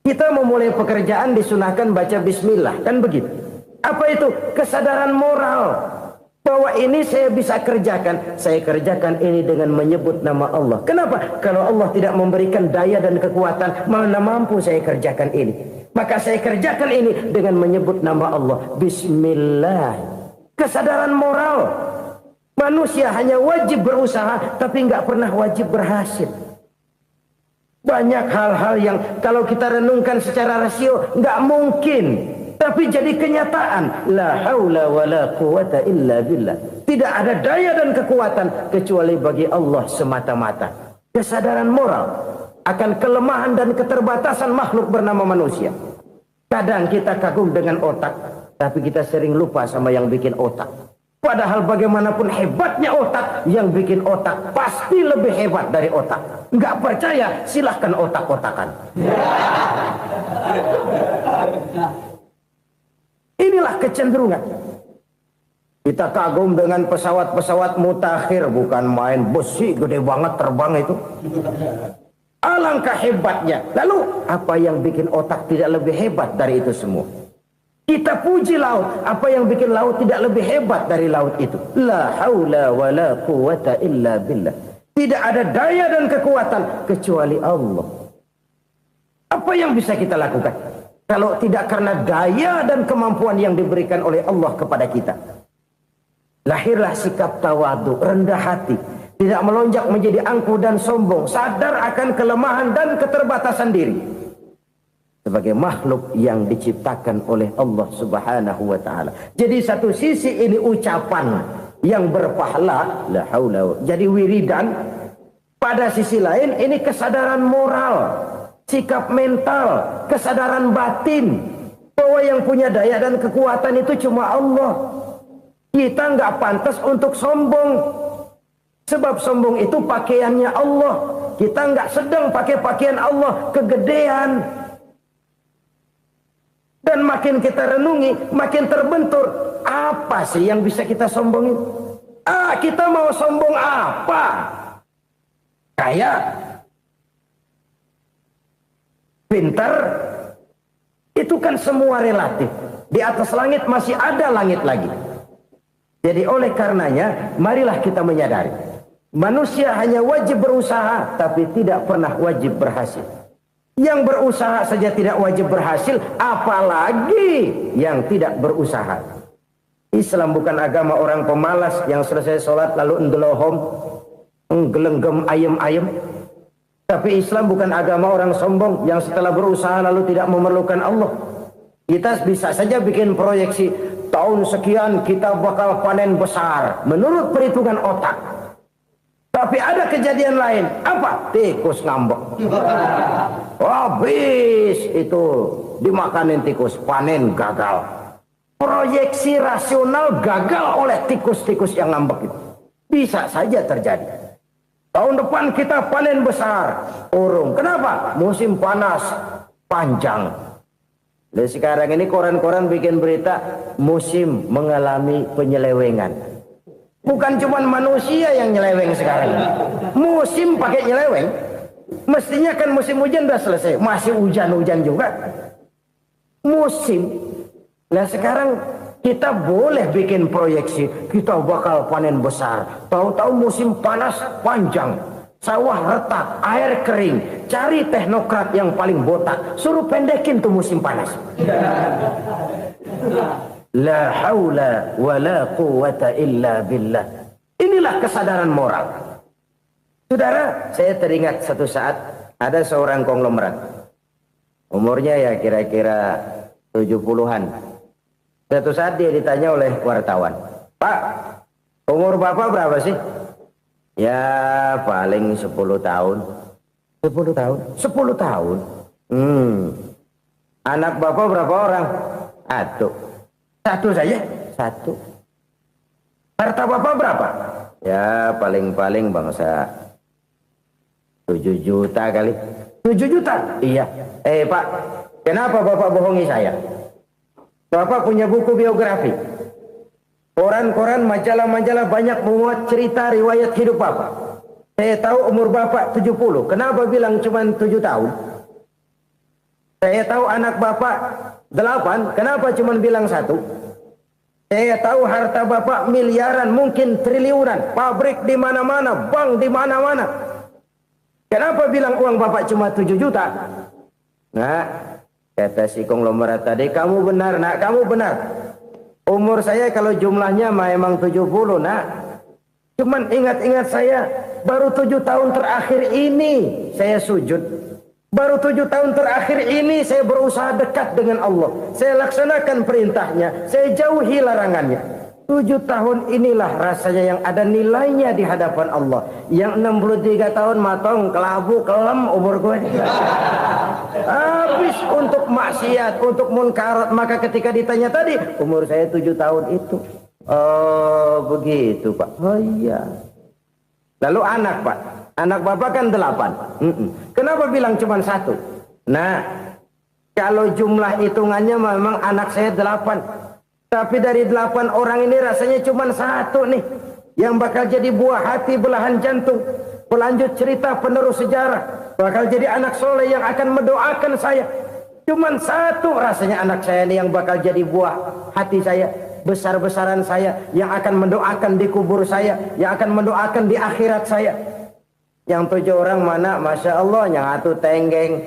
A: Kita memulai pekerjaan disunahkan baca bismillah, kan begitu. Apa itu? Kesadaran moral Bahwa ini saya bisa kerjakan. Saya kerjakan ini dengan menyebut nama Allah. Kenapa? Kalau Allah tidak memberikan daya dan kekuatan, mana mampu saya kerjakan ini. Maka saya kerjakan ini dengan menyebut nama Allah. Bismillah. Kesadaran moral. Manusia hanya wajib berusaha, tapi nggak pernah wajib berhasil. Banyak hal-hal yang kalau kita renungkan secara rasio nggak mungkin. Tapi jadi kenyataan. La haula wa la quwata illa billah. Tidak ada daya dan kekuatan kecuali bagi Allah semata-mata. Kesadaran moral akan kelemahan dan keterbatasan makhluk bernama manusia. Kadang kita kagum dengan otak, tapi kita sering lupa sama yang bikin otak. Padahal bagaimanapun hebatnya otak, yang bikin otak pasti lebih hebat dari otak. Nggak percaya? Silahkan otak-otakan. Inilah kecenderungan. Kita kagum dengan pesawat-pesawat mutakhir, bukan main besi gede banget terbang itu. Alangkah hebatnya. Lalu apa yang bikin otak tidak lebih hebat dari itu semua? Kita puji laut. Apa yang bikin laut tidak lebih hebat dari laut itu? La haula wa la quwata illa billah. Tidak ada daya dan kekuatan kecuali Allah. Apa yang bisa kita lakukan kalau tidak karena daya dan kemampuan yang diberikan oleh Allah kepada kita? Lahirlah sikap tawadu, rendah hati, tidak melonjak menjadi angkuh dan sombong, sadar akan kelemahan dan keterbatasan diri sebagai makhluk yang diciptakan oleh Allah Subhanahu wa taala. Jadi satu sisi ini ucapan yang berpahala, la haula, jadi wiridan. Pada sisi lain ini kesadaran moral, sikap mental, kesadaran batin bahwa yang punya daya dan kekuatan itu cuma Allah. Kita nggak pantas untuk sombong, sebab sombong itu pakaiannya Allah. Kita nggak sedang pakai pakaian Allah, kegedean. Dan makin kita renungi, makin terbentur. Apa sih yang bisa kita sombongin? Kita mau sombong apa? Kaya, pintar, itu kan semua relatif. Di atas langit masih ada langit lagi. Jadi oleh karenanya, marilah kita menyadari. Manusia hanya wajib berusaha, tapi tidak pernah wajib berhasil. Yang berusaha saja tidak wajib berhasil, apalagi yang tidak berusaha. Islam bukan agama orang pemalas yang selesai sholat lalu endelohom, nggelenggem ayem-ayem. Tapi Islam bukan agama orang sombong yang setelah berusaha lalu tidak memerlukan Allah. Kita bisa saja bikin proyeksi, tahun sekian kita bakal panen besar menurut perhitungan otak. Tapi ada kejadian lain. Apa? Tikus ngambek. Habis itu dimakanin tikus, panen gagal. Proyeksi rasional gagal oleh tikus-tikus yang ngambek itu. Bisa saja terjadi. Tahun depan kita panen besar, urung. Kenapa? Musim panas panjang. Dan sekarang ini koran-koran bikin berita musim mengalami penyelewengan. Bukan cuma manusia yang nyeleweng sekarang. Musim pakai nyeleweng. Mestinya kan musim hujan udah selesai, masih hujan-hujan juga. Musim. Nah sekarang kita boleh bikin proyeksi, kita bakal panen besar. Tahu-tahu musim panas panjang, sawah retak, air kering. Cari teknokrat yang paling botak, suruh pendekin tuh musim panas. La haula wa la quwata illa billah. Inilah kesadaran moral. Saudara, saya teringat satu saat ada seorang konglomerat. Umurnya ya kira-kira 70-an. Suatu saat dia ditanya oleh wartawan, "Pak, umur Bapak berapa sih?" "Ya paling 10 tahun." 10 tahun? 10 tahun? Anak Bapak berapa orang? Satu saja? Satu. Harta Bapak berapa? Ya paling-paling bangsa 7 juta kali. 7 juta? Iya. Pak, kenapa Bapak bohongi saya? Bapak punya buku biografi. Koran-koran, majalah-majalah banyak memuat cerita riwayat hidup Bapak. Saya tahu umur Bapak 70. Kenapa bilang cuma 7 tahun? Saya tahu anak Bapak 8. Kenapa cuma bilang 1? Saya tahu harta bapak miliaran, mungkin triliunan, pabrik di mana-mana, bank di mana-mana. Kenapa bilang uang bapak cuma 7 juta? Nah, kata si konglomerat tadi, kamu benar nak, kamu benar. Umur saya kalau jumlahnya memang 70 nak. Cuman ingat-ingat saya, baru 7 tahun terakhir ini saya sujud. Baru 7 tahun terakhir ini saya berusaha dekat dengan Allah. Saya laksanakan perintahnya, saya jauhi larangannya. 7 tahun inilah rasanya yang ada nilainya di hadapan Allah. Yang 63 tahun matong, kelabu, kelem umur gue. Habis untuk maksiat, untuk munkarat. Maka ketika ditanya tadi, umur saya 7 tahun itu. Oh begitu Pak. Oh iya. Lalu anak Pak. Anak bapak kan 8. Kenapa bilang cuma 1? Nah, kalau jumlah hitungannya memang anak saya 8. Tapi dari 8 orang ini rasanya cuma 1 nih. Yang bakal jadi buah hati, belahan jantung. Pelanjut cerita, penerus sejarah. Bakal jadi anak soleh yang akan mendoakan saya. Cuma 1 rasanya anak saya ini yang bakal jadi buah hati saya. Besar-besaran saya. Yang akan mendoakan di kubur saya. Yang akan mendoakan di akhirat saya. Yang 7 orang mana, masya Allah, yang 1 tenggeng,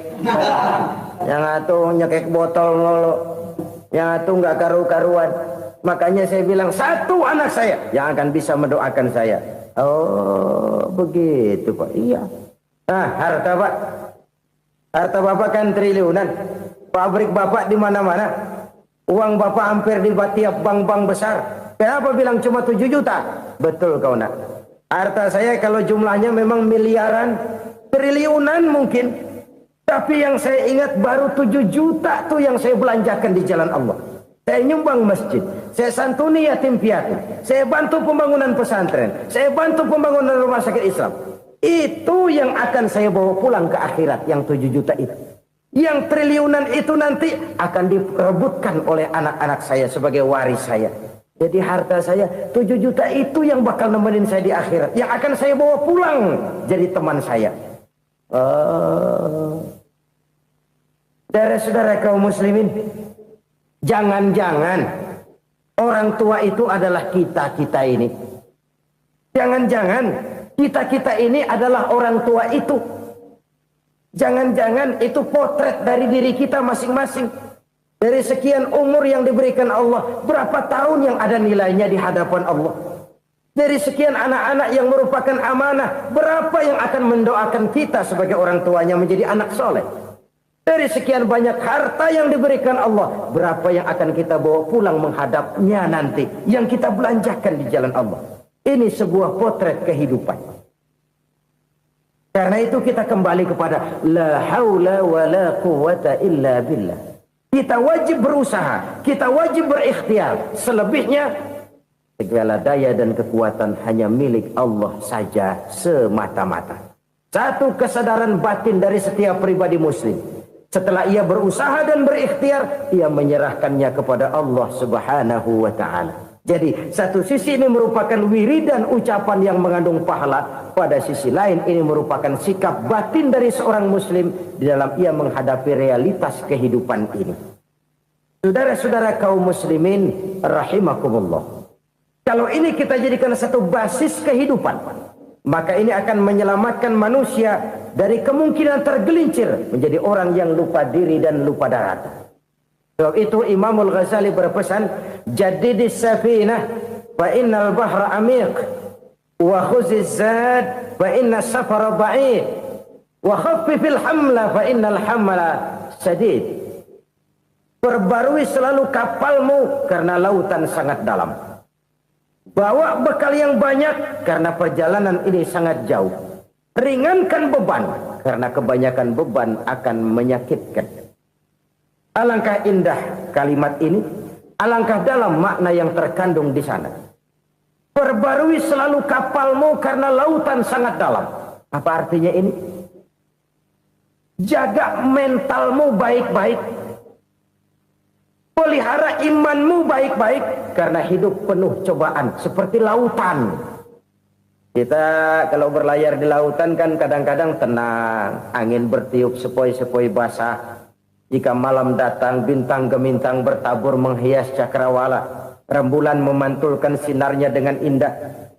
A: yang 1 nyekek botol ngolo, yang 1 nggak karu-karuan. Makanya saya bilang 1 anak saya yang akan bisa mendoakan saya. Oh begitu Pak. Iya. Nah harta Pak, harta bapak kan triliunan, pabrik bapak di mana-mana, uang bapak hampir di tiap bank-bank besar. Kenapa bilang cuma 7 juta? Betul kau nak. Harta saya kalau jumlahnya memang miliaran, triliunan mungkin. Tapi yang saya ingat baru 7 juta tuh yang saya belanjakan di jalan Allah. Saya nyumbang masjid, saya santuni yatim piatu, saya bantu pembangunan pesantren, saya bantu pembangunan rumah sakit Islam. Itu yang akan saya bawa pulang ke akhirat, yang 7 juta itu. Yang triliunan itu nanti akan diperebutkan oleh anak-anak saya sebagai waris saya. Jadi harta saya 7 juta itu yang bakal nemenin saya di akhirat. Yang akan saya bawa pulang jadi teman saya. Saudara-saudara kaum muslimin, jangan-jangan orang tua itu adalah kita-kita ini. Jangan-jangan kita-kita ini adalah orang tua itu. Jangan-jangan itu potret dari diri kita masing-masing. Dari sekian umur yang diberikan Allah, berapa tahun yang ada nilainya di hadapan Allah? Dari sekian anak-anak yang merupakan amanah, berapa yang akan mendoakan kita sebagai orang tuanya menjadi anak soleh? Dari sekian banyak harta yang diberikan Allah, berapa yang akan kita bawa pulang menghadapnya nanti, yang kita belanjakan di jalan Allah? Ini sebuah potret kehidupan. Karena itu kita kembali kepada la haula wa la quwwata illa billah. Kita wajib berusaha, kita wajib berikhtiar. Selebihnya, segala daya dan kekuatan hanya milik Allah saja semata-mata. Satu kesadaran batin dari setiap pribadi muslim. Setelah ia berusaha dan berikhtiar, ia menyerahkannya kepada Allah Subhanahu wa ta'ala. Jadi, satu sisi ini merupakan wiridan ucapan yang mengandung pahala. Pada sisi lain, ini merupakan sikap batin dari seorang muslim di dalam ia menghadapi realitas kehidupan ini. Saudara-saudara kaum muslimin, rahimakumullah. Kalau ini kita jadikan satu basis kehidupan, maka ini akan menyelamatkan manusia dari kemungkinan tergelincir menjadi orang yang lupa diri dan lupa darat. Sebab itu Imamul Ghazali berpesan, jadidis safinah fa innal bahra amiq wa khuziz zad fa inna safara ba'id wa khaffifil hamla fa innal hamla sadid. Perbarui selalu kapalmu karena lautan sangat dalam. Bawa bekal yang banyak karena perjalanan ini sangat jauh. Ringankan beban karena kebanyakan beban akan menyakitkan. Alangkah indah kalimat ini, alangkah dalam makna yang terkandung di sana. Perbarui selalu kapalmu karena lautan sangat dalam. Apa artinya ini? Jaga mentalmu baik-baik. Pelihara imanmu baik-baik karena hidup penuh cobaan seperti lautan. Kita kalau berlayar di lautan kan kadang-kadang tenang, angin bertiup sepoi-sepoi basah. Jika malam datang bintang gemintang bertabur menghias cakrawala. rembulan memantulkan sinarnya dengan indah.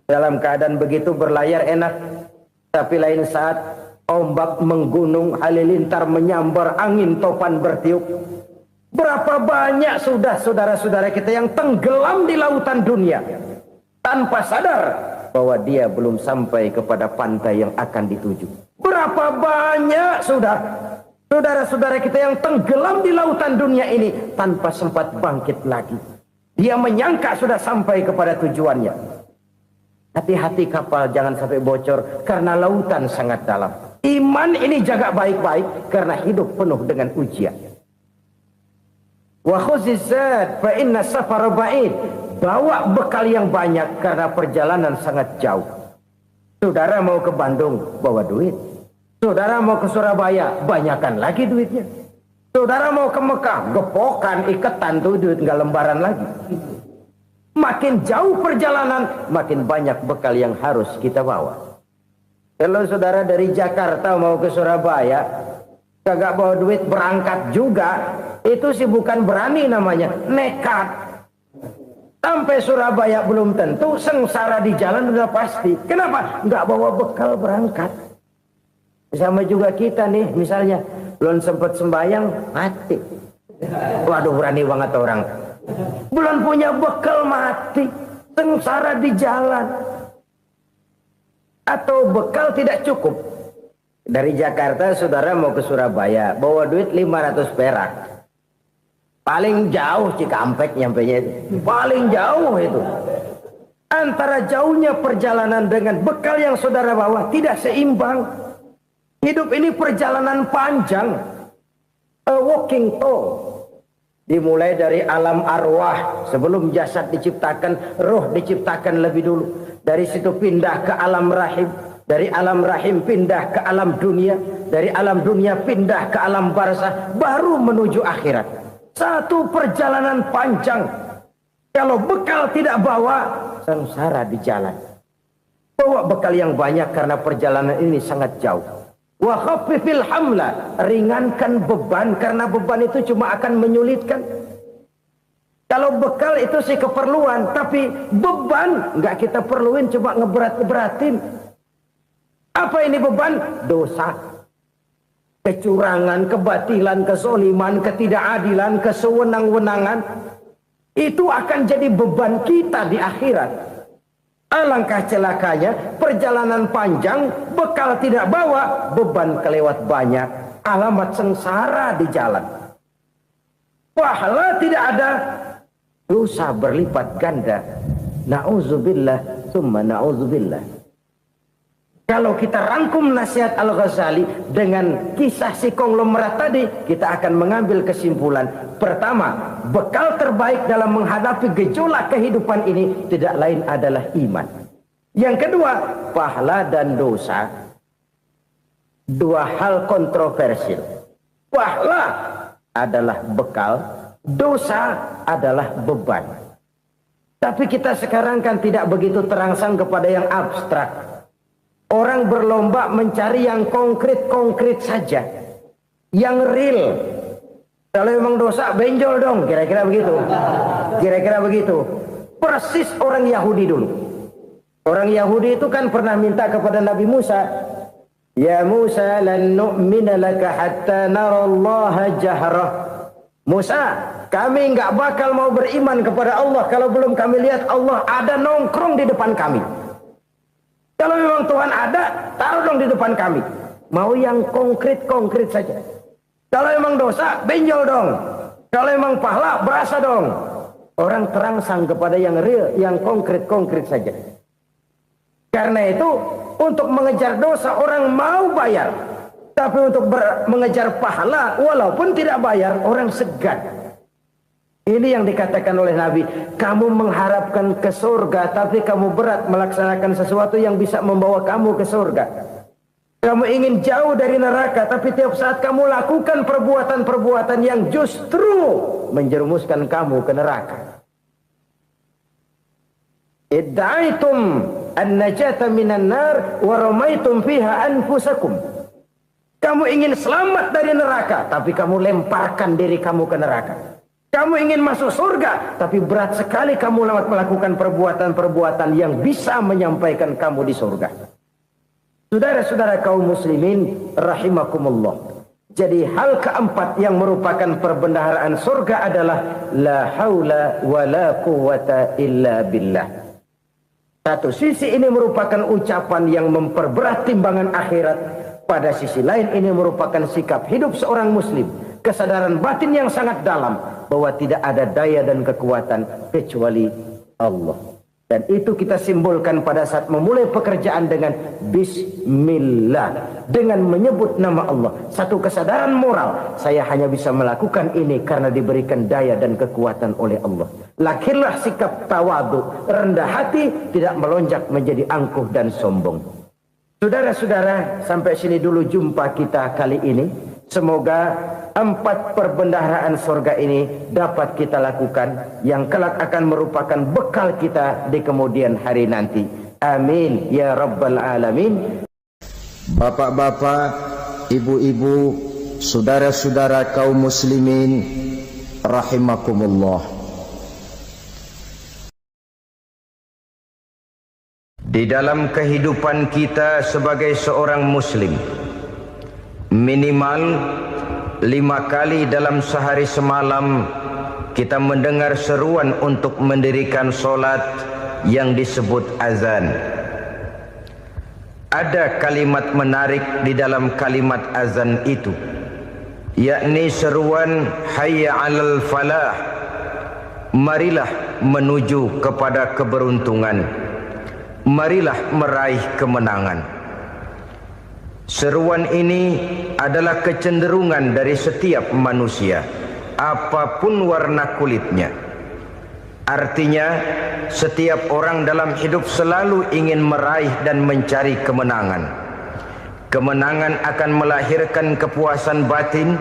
A: Dalam keadaan begitu berlayar enak. Tapi lain saat ombak menggunung, halilintar menyambar, angin topan bertiup. Berapa banyak sudah saudara-saudara kita yang tenggelam di lautan dunia tanpa sadar bahwa dia belum sampai kepada pantai yang akan dituju. Berapa banyak sudah saudara-saudara kita yang tenggelam di lautan dunia ini tanpa sempat bangkit lagi. Dia menyangka sudah sampai kepada tujuannya. Hati-hati kapal jangan sampai bocor karena lautan sangat dalam. Iman ini jaga baik-baik karena hidup penuh dengan ujian. Wa khuzizat fa inna safara ba'id. Bawa bekal yang banyak karena perjalanan sangat jauh. Saudara mau ke Bandung, bawa duit. Saudara mau ke Surabaya, banyakan lagi duitnya. Saudara mau ke Mekah, gepokan, iketan tuh duit nggak lembaran lagi. Makin jauh perjalanan, makin banyak bekal yang harus kita bawa. Kalau saudara dari Jakarta mau ke Surabaya, kagak bawa duit berangkat juga, itu sih bukan berani namanya, nekat. Sampai Surabaya belum tentu, sengsara di jalan udah pasti. Kenapa? Nggak bawa bekal berangkat. Sama juga kita nih, misalnya belum sempat sembahyang, mati. Waduh, berani banget orang. Belum punya bekal, mati. Sengsara di jalan. Atau bekal tidak cukup. Dari Jakarta saudara mau ke Surabaya, bawa duit 500 perak. Paling jauh Cikampek nyampenya itu. Paling jauh itu. Antara jauhnya perjalanan dengan bekal yang saudara bawa tidak seimbang. Hidup ini perjalanan panjang. A walking tour. Dimulai dari alam arwah. Sebelum jasad diciptakan, roh diciptakan lebih dulu. Dari situ pindah ke alam rahim. Dari alam rahim pindah ke alam dunia. Dari alam dunia pindah ke alam barzah. Baru menuju akhirat. Satu perjalanan panjang. Kalau bekal tidak bawa, sengsara di jalan. Bawa bekal yang banyak karena perjalanan ini sangat jauh. Wa khaffifil hamla, ringankan beban karena beban itu cuma akan menyulitkan. Kalau bekal itu sih keperluan, tapi beban nggak kita perluin, cuma ngeberat-beratin. Apa ini beban? Dosa. Kecurangan, kebatilan, kezoliman, ketidakadilan, kesewenang-wenangan. Itu akan jadi beban kita di akhirat. Alangkah celakanya, perjalanan panjang, bekal tidak bawa, beban kelewat banyak. Alamat sengsara di jalan. Pahala tidak ada, dosa berlipat ganda. Na'udzubillah, summa na'udzubillah. Kalau kita rangkum nasihat Al-Ghazali dengan kisah si konglomerat tadi, kita akan mengambil kesimpulan. Pertama, bekal terbaik dalam menghadapi gejolak kehidupan ini tidak lain adalah iman. Yang kedua, pahala dan dosa. Dua hal kontroversial. Pahala adalah bekal, dosa adalah beban. Tapi kita sekarang kan tidak begitu terangsang kepada yang abstrak. Orang berlomba mencari yang konkret-konkret saja. Yang real. Kalau memang dosa, benjol dong. Kira-kira begitu. Kira-kira begitu. Persis orang Yahudi dulu. Orang Yahudi itu kan pernah minta kepada Nabi Musa. Ya Musa lan nu'mina laka hatta narallaha jahrah. Musa, kami nggak bakal mau beriman kepada Allah kalau belum kami lihat Allah ada nongkrong di depan kami. Kalau memang Tuhan ada, taruh dong di depan kami. Mau yang konkret-konkret saja. Kalau memang dosa, benjol dong. Kalau memang pahala, berasa dong. Orang terangsang kepada yang real, yang konkret-konkret saja. Karena itu, untuk mengejar dosa, orang mau bayar. Tapi untuk mengejar pahala, walaupun tidak bayar, orang segan. Ini yang dikatakan oleh Nabi, kamu mengharapkan ke surga, tapi kamu berat melaksanakan sesuatu yang bisa membawa kamu ke surga. Kamu ingin jauh dari neraka, tapi tiap saat kamu lakukan perbuatan-perbuatan yang justru menjerumuskan kamu ke neraka. Idda'aitum an-najata minan nar wa ramaitum fiha anfusakum. Kamu ingin selamat dari neraka, tapi kamu lemparkan diri kamu ke neraka. Kamu ingin masuk surga, tapi berat sekali kamu melakukan perbuatan-perbuatan yang bisa menyampaikan kamu di surga. Saudara-saudara kaum muslimin rahimakumullah. Jadi hal keempat yang merupakan perbendaharaan surga adalah la haula wa la quwwata illa billah. Satu sisi ini merupakan ucapan yang memperberat timbangan akhirat. Pada sisi lain ini merupakan sikap hidup seorang muslim. Kesadaran batin yang sangat dalam bahwa tidak ada daya dan kekuatan kecuali Allah. Dan itu kita simbolkan pada saat memulai pekerjaan dengan Bismillah, dengan menyebut nama Allah. Satu kesadaran moral, saya hanya bisa melakukan ini karena diberikan daya dan kekuatan oleh Allah. Lahirlah sikap tawadu, rendah hati, tidak melonjak menjadi angkuh dan sombong. Saudara-saudara, sampai sini dulu jumpa kita kali ini. Semoga 4 perbendaharaan surga ini dapat kita lakukan, yang kelak akan merupakan bekal kita di kemudian hari nanti. Amin ya rabbal alamin. Bapak-bapak, ibu-ibu, saudara-saudara kaum muslimin rahimakumullah. Di dalam kehidupan kita sebagai seorang muslim, minimal 5 kali dalam sehari semalam kita mendengar seruan untuk mendirikan solat yang disebut azan. Ada kalimat menarik di dalam kalimat azan itu, yakni seruan hayya 'alal falah, marilah menuju kepada keberuntungan, marilah meraih kemenangan. Seruan ini adalah kecenderungan dari setiap manusia, apapun warna kulitnya. Artinya, setiap orang dalam hidup selalu ingin meraih dan mencari kemenangan. Kemenangan akan melahirkan kepuasan batin,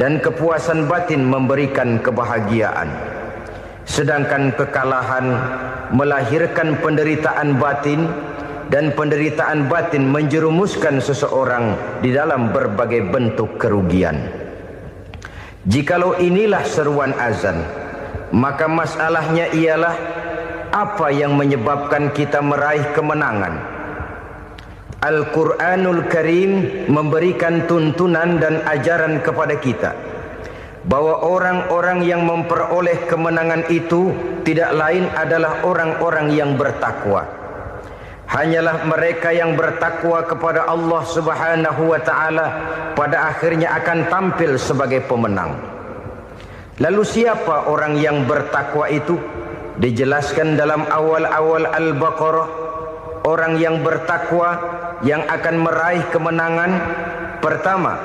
A: dan kepuasan batin memberikan kebahagiaan. Sedangkan kekalahan melahirkan penderitaan batin, dan penderitaan batin menjerumuskan seseorang di dalam berbagai bentuk kerugian. Jikalau inilah seruan azan, maka masalahnya ialah apa yang menyebabkan kita meraih kemenangan. Al-Quranul Karim memberikan tuntunan dan ajaran kepada kita bahwa orang-orang yang memperoleh kemenangan itu tidak lain adalah orang-orang yang bertakwa. Hanyalah mereka yang bertakwa kepada Allah Subhanahu wa ta'ala pada akhirnya akan tampil sebagai pemenang. Lalu siapa orang yang bertakwa itu? Dijelaskan dalam awal-awal Al-Baqarah, orang yang bertakwa yang akan meraih kemenangan. Pertama,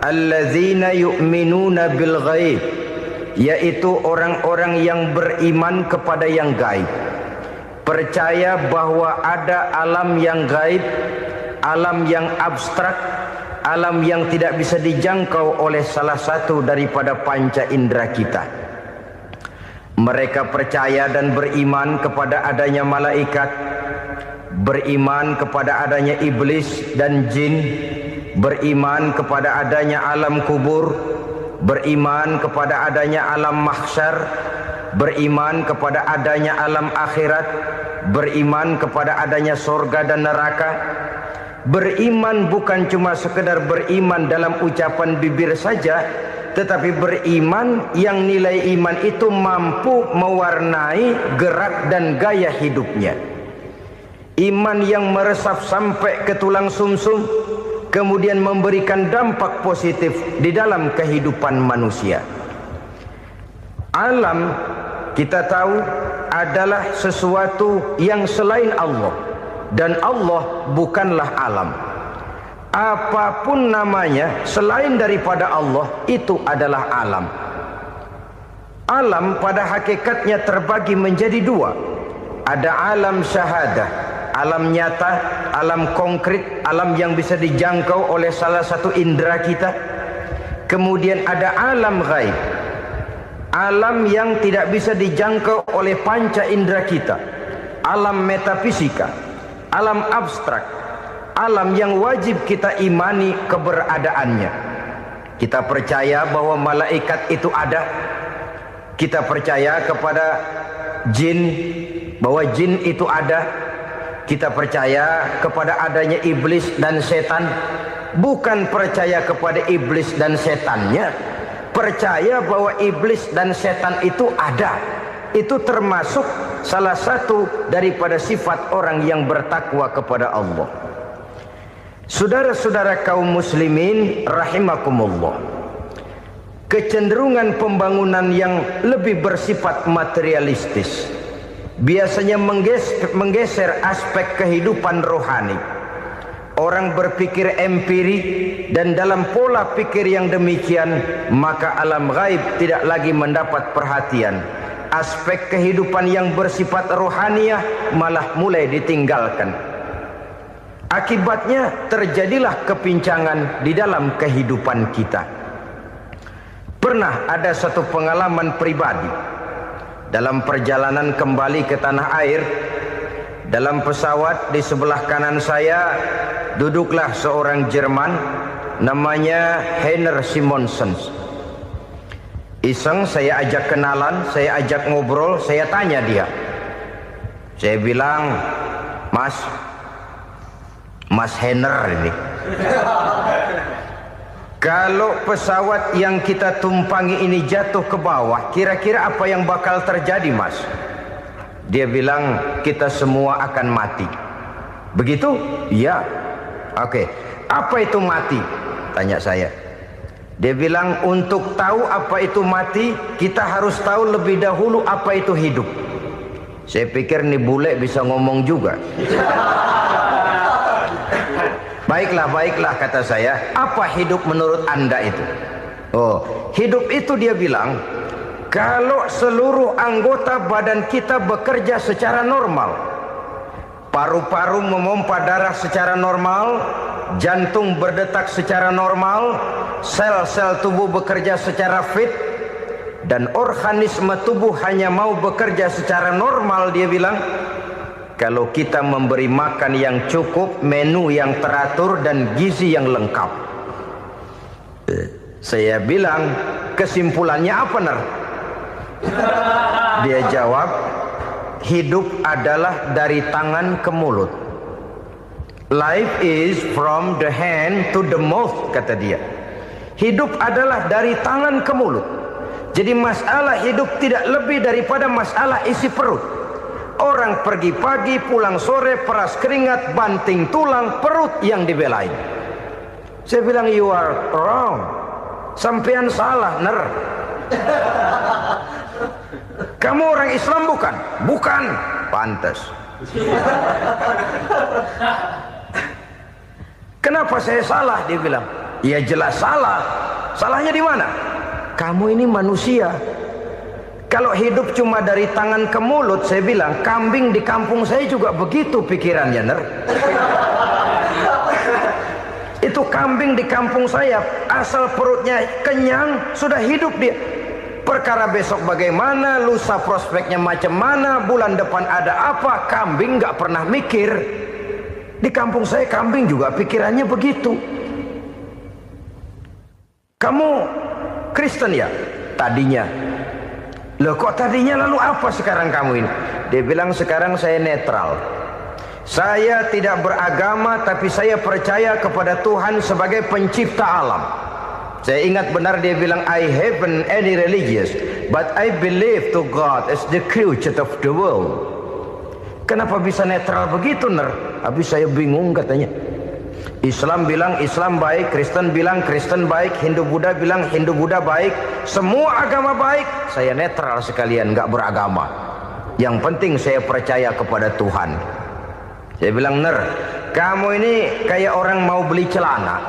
A: allazina yu'minuna bil ghaib, yaitu orang-orang yang beriman kepada yang gaib. Percaya bahwa ada alam yang gaib, alam yang abstrak, alam yang tidak bisa dijangkau oleh salah satu daripada panca indera kita. Mereka percaya dan beriman kepada adanya malaikat, beriman kepada adanya iblis dan jin, beriman kepada adanya alam kubur, beriman kepada adanya alam mahsyar, beriman kepada adanya alam akhirat, beriman kepada adanya surga dan neraka. Beriman bukan cuma sekedar beriman dalam ucapan bibir saja, tetapi beriman yang nilai iman itu mampu mewarnai gerak dan gaya hidupnya. Iman yang meresap sampai ke tulang sumsum, kemudian memberikan dampak positif di dalam kehidupan manusia. Alam, kita tahu, adalah sesuatu yang selain Allah, dan Allah bukanlah alam. Apapun namanya selain daripada Allah, itu adalah alam. Alam pada hakikatnya terbagi menjadi 2. Ada alam syahadah, alam nyata, alam konkret, alam yang bisa dijangkau oleh salah satu indera kita. Kemudian ada alam ghaib, alam yang tidak bisa dijangkau oleh panca indera kita, alam metafisika, alam abstrak, alam yang wajib kita imani keberadaannya. Kita percaya bahwa malaikat itu ada, Kita percaya kepada jin, bahwa jin itu ada. Kita percaya kepada adanya iblis dan setan. Bukan percaya kepada iblis dan setannya, percaya bahwa iblis dan setan itu ada. Itu termasuk salah satu daripada sifat orang yang bertakwa kepada Allah. Saudara-saudara kaum muslimin rahimakumullah, kecenderungan pembangunan yang lebih bersifat materialistis biasanya menggeser aspek kehidupan rohani. Orang berpikir empiri, dan dalam pola pikir yang demikian maka alam gaib tidak lagi mendapat perhatian. Aspek kehidupan yang bersifat rohaniah malah mulai ditinggalkan. Akibatnya terjadilah kepincangan di dalam kehidupan kita. Pernah ada satu pengalaman pribadi dalam perjalanan kembali ke tanah air. Dalam pesawat di sebelah kanan saya duduklah seorang Jerman namanya Heiner Simonsen. Iseng saya ajak kenalan, saya ajak ngobrol, saya tanya dia. Saya bilang, Mas Heiner ini, kalau pesawat yang kita tumpangi ini jatuh ke bawah, kira-kira apa yang bakal terjadi, Mas? Dia bilang, kita semua akan mati. Begitu? Iya. Oke. Apa itu mati? Tanya saya. Dia bilang, untuk tahu apa itu mati, kita harus tahu lebih dahulu apa itu hidup. Saya pikir nih bule bisa ngomong juga. Baiklah kata saya. Apa hidup menurut Anda itu? Oh, hidup itu dia bilang, kalau seluruh anggota badan kita bekerja secara normal, paru-paru memompa darah secara normal, jantung berdetak secara normal, sel-sel tubuh bekerja secara fit, dan organisme tubuh hanya mau bekerja secara normal, dia bilang, kalau kita memberi makan yang cukup, menu yang teratur, dan gizi yang lengkap. Saya bilang, kesimpulannya apa, Ner? Dia jawab, hidup adalah dari tangan ke mulut. Life is from the hand to the mouth, kata dia. Hidup adalah dari tangan ke mulut. Jadi masalah hidup tidak lebih daripada masalah isi perut. Orang pergi pagi, pulang sore, peras keringat, banting tulang, perut yang dibelain. Saya bilang, you are wrong. Sampean salah, Ner. Kamu orang Islam bukan? Bukan. Pantas. Kenapa saya salah? Dia bilang, ya jelas salah. Salahnya di mana? Kamu ini manusia. Kalau hidup cuma dari tangan ke mulut, saya bilang, kambing di kampung saya juga begitu pikirannya, Ner. Itu kambing di kampung saya, asal perutnya kenyang, sudah hidup dia. Perkara besok bagaimana, lusa prospeknya macam mana, bulan depan ada apa, kambing nggak pernah mikir. Di kampung saya kambing juga pikirannya begitu. Kamu Kristen ya? Tadinya. Loh kok tadinya, lalu apa sekarang kamu ini? Dia bilang, sekarang saya netral. Saya tidak beragama, tapi saya percaya kepada Tuhan sebagai pencipta alam. Saya ingat benar dia bilang, I haven't any religious, but I believe to God as the creator of the world. Kenapa bisa netral begitu, Ner? Habis saya bingung katanya. Islam bilang Islam baik, Kristen bilang Kristen baik, Hindu Buddha bilang Hindu Buddha baik, semua agama baik. Saya netral sekalian, nggak beragama. Yang penting saya percaya kepada Tuhan. Saya bilang, Ner, kamu ini kayak orang mau beli celana,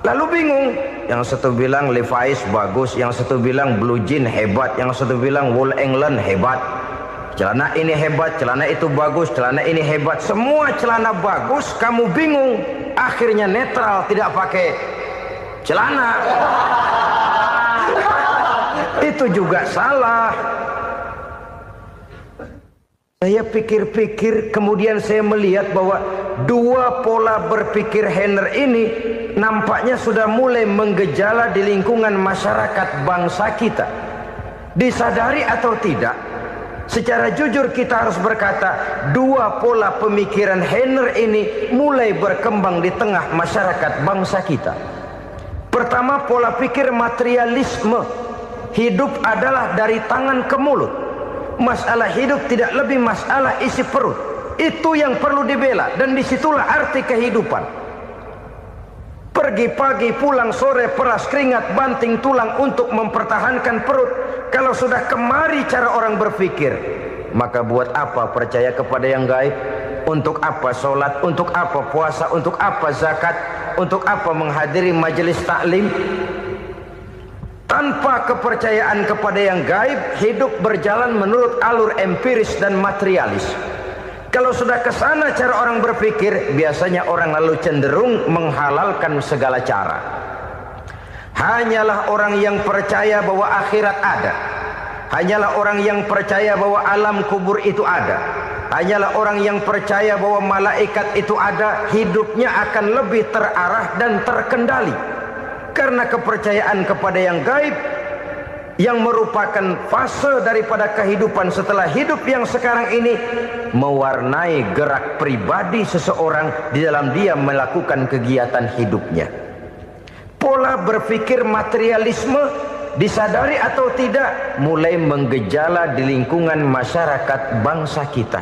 A: lalu bingung. Yang satu bilang Levi's bagus, yang satu bilang Blue Jean hebat, yang satu bilang Wool England hebat. Celana ini hebat, celana itu bagus, celana ini hebat. Semua celana bagus, kamu bingung. Akhirnya netral, tidak pakai celana. Itu juga salah. Saya pikir-pikir, kemudian saya melihat bahwa dua pola berpikir Heiner ini nampaknya sudah mulai menggejala di lingkungan masyarakat bangsa kita. Disadari atau tidak, secara jujur kita harus berkata, dua pola pemikiran Heiner ini mulai berkembang di tengah masyarakat bangsa kita. Pertama, pola pikir materialisme. Hidup adalah dari tangan ke mulut. Masalah hidup tidak lebih masalah isi perut. Itu yang perlu dibela, dan disitulah arti kehidupan. Pergi pagi, pulang sore, peras keringat, banting tulang untuk mempertahankan perut. Kalau sudah kemari cara orang berpikir, maka buat apa percaya kepada yang gaib? Untuk apa sholat? Untuk apa puasa? Untuk apa zakat? Untuk apa menghadiri majelis taklim? Tanpa kepercayaan kepada yang gaib, hidup berjalan menurut alur empiris dan materialis. Kalau sudah ke sana cara orang berpikir, biasanya orang lalu cenderung menghalalkan segala cara. Hanyalah orang yang percaya bahwa akhirat ada. Hanyalah orang yang percaya bahwa alam kubur itu ada. Hanyalah orang yang percaya bahwa malaikat itu ada, hidupnya akan lebih terarah dan terkendali. Karena kepercayaan kepada yang gaib, yang merupakan fase daripada kehidupan setelah hidup yang sekarang ini, mewarnai gerak pribadi seseorang di dalam dia melakukan kegiatan hidupnya. Pola berpikir materialisme, disadari atau tidak, mulai menggejala di lingkungan masyarakat bangsa kita.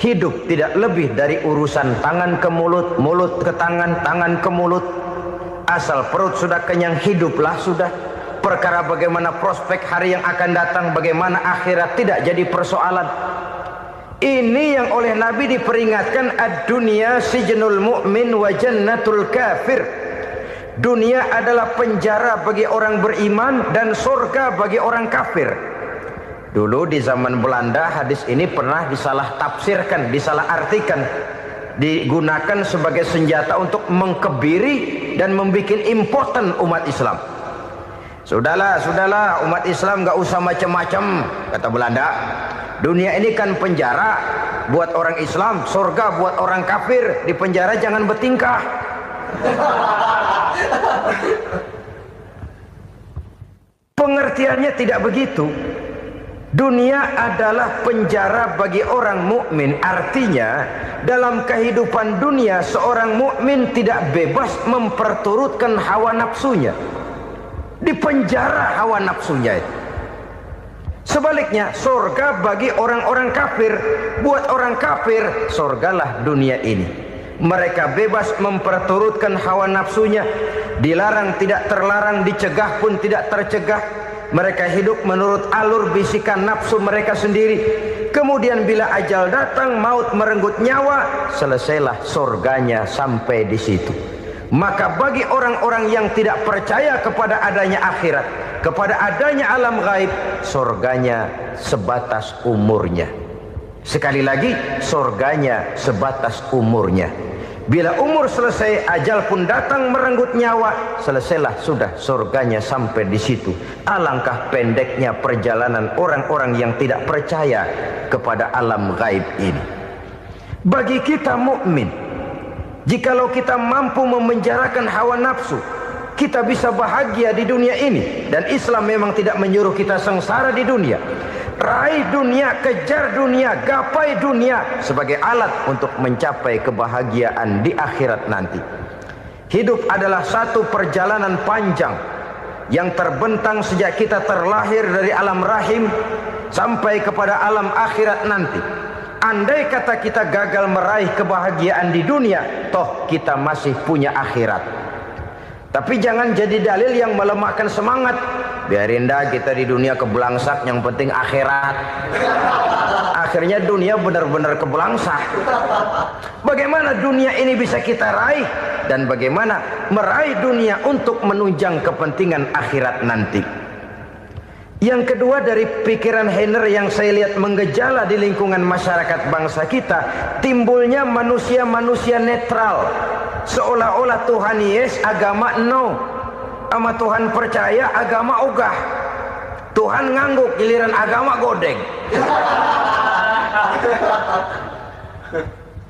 A: Hidup tidak lebih dari urusan tangan ke mulut, mulut ke tangan, tangan ke mulut. Asal perut sudah kenyang, hiduplah sudah. Perkara bagaimana prospek hari yang akan datang, bagaimana akhirat, tidak jadi persoalan. Ini yang oleh Nabi diperingatkan, ad-dunya sijnul mu'min wa jannatul kafir. Dunia adalah penjara bagi orang beriman dan surga bagi orang kafir. Dulu di zaman Belanda hadis ini pernah disalah tafsirkan, disalah artikan, digunakan sebagai senjata untuk mengkebiri dan membuat impoten umat Islam. Sudahlah, umat Islam gak usah macam-macam, kata Belanda. Dunia ini kan penjara buat orang Islam, surga buat orang kafir. Di penjara jangan bertingkah. Pengertiannya tidak begitu. Dunia adalah penjara bagi orang mukmin. Artinya dalam kehidupan dunia seorang mukmin tidak bebas memperturutkan hawa nafsunya. Di penjara hawa nafsunya itu. Sebaliknya, surga bagi orang-orang kafir. Buat orang kafir, surgalah dunia ini. Mereka bebas memperturutkan hawa nafsunya. Dilarang tidak terlarang, dicegah pun tidak tercegah. Mereka hidup menurut alur bisikan nafsu mereka sendiri. Kemudian bila ajal datang, maut merenggut nyawa, selesailah surganya sampai di situ. Maka bagi orang-orang yang tidak percaya kepada adanya akhirat, kepada adanya alam gaib, surganya sebatas umurnya. Sekali lagi, surganya sebatas umurnya. Bila umur selesai, ajal pun datang merenggut nyawa, selesailah sudah surganya sampai di situ. Alangkah pendeknya perjalanan orang-orang yang tidak percaya kepada alam gaib ini. Bagi kita mukmin, jikalau kita mampu memenjarakan hawa nafsu, kita bisa bahagia di dunia ini. Dan Islam memang tidak menyuruh kita sengsara di dunia. Raih dunia, kejar dunia, gapai dunia sebagai alat untuk mencapai kebahagiaan di akhirat nanti. Hidup adalah satu perjalanan panjang yang terbentang sejak kita terlahir dari alam rahim sampai kepada alam akhirat nanti. Andai kata kita gagal meraih kebahagiaan di dunia, toh kita masih punya akhirat. Tapi jangan jadi dalil yang melemahkan semangat. Biarin dah kita di dunia kebelangsak, yang penting akhirat. Akhirnya dunia benar-benar kebelangsak. Bagaimana dunia ini bisa kita raih, dan bagaimana meraih dunia untuk menunjang kepentingan akhirat nanti. Yang kedua, dari pikiran Heiner yang saya lihat menggejala di lingkungan masyarakat bangsa kita, timbulnya manusia-manusia netral. Seolah-olah Tuhan yes, agama no. Sama Tuhan percaya, agama ogah. Tuhan ngangguk, giliran agama godeng.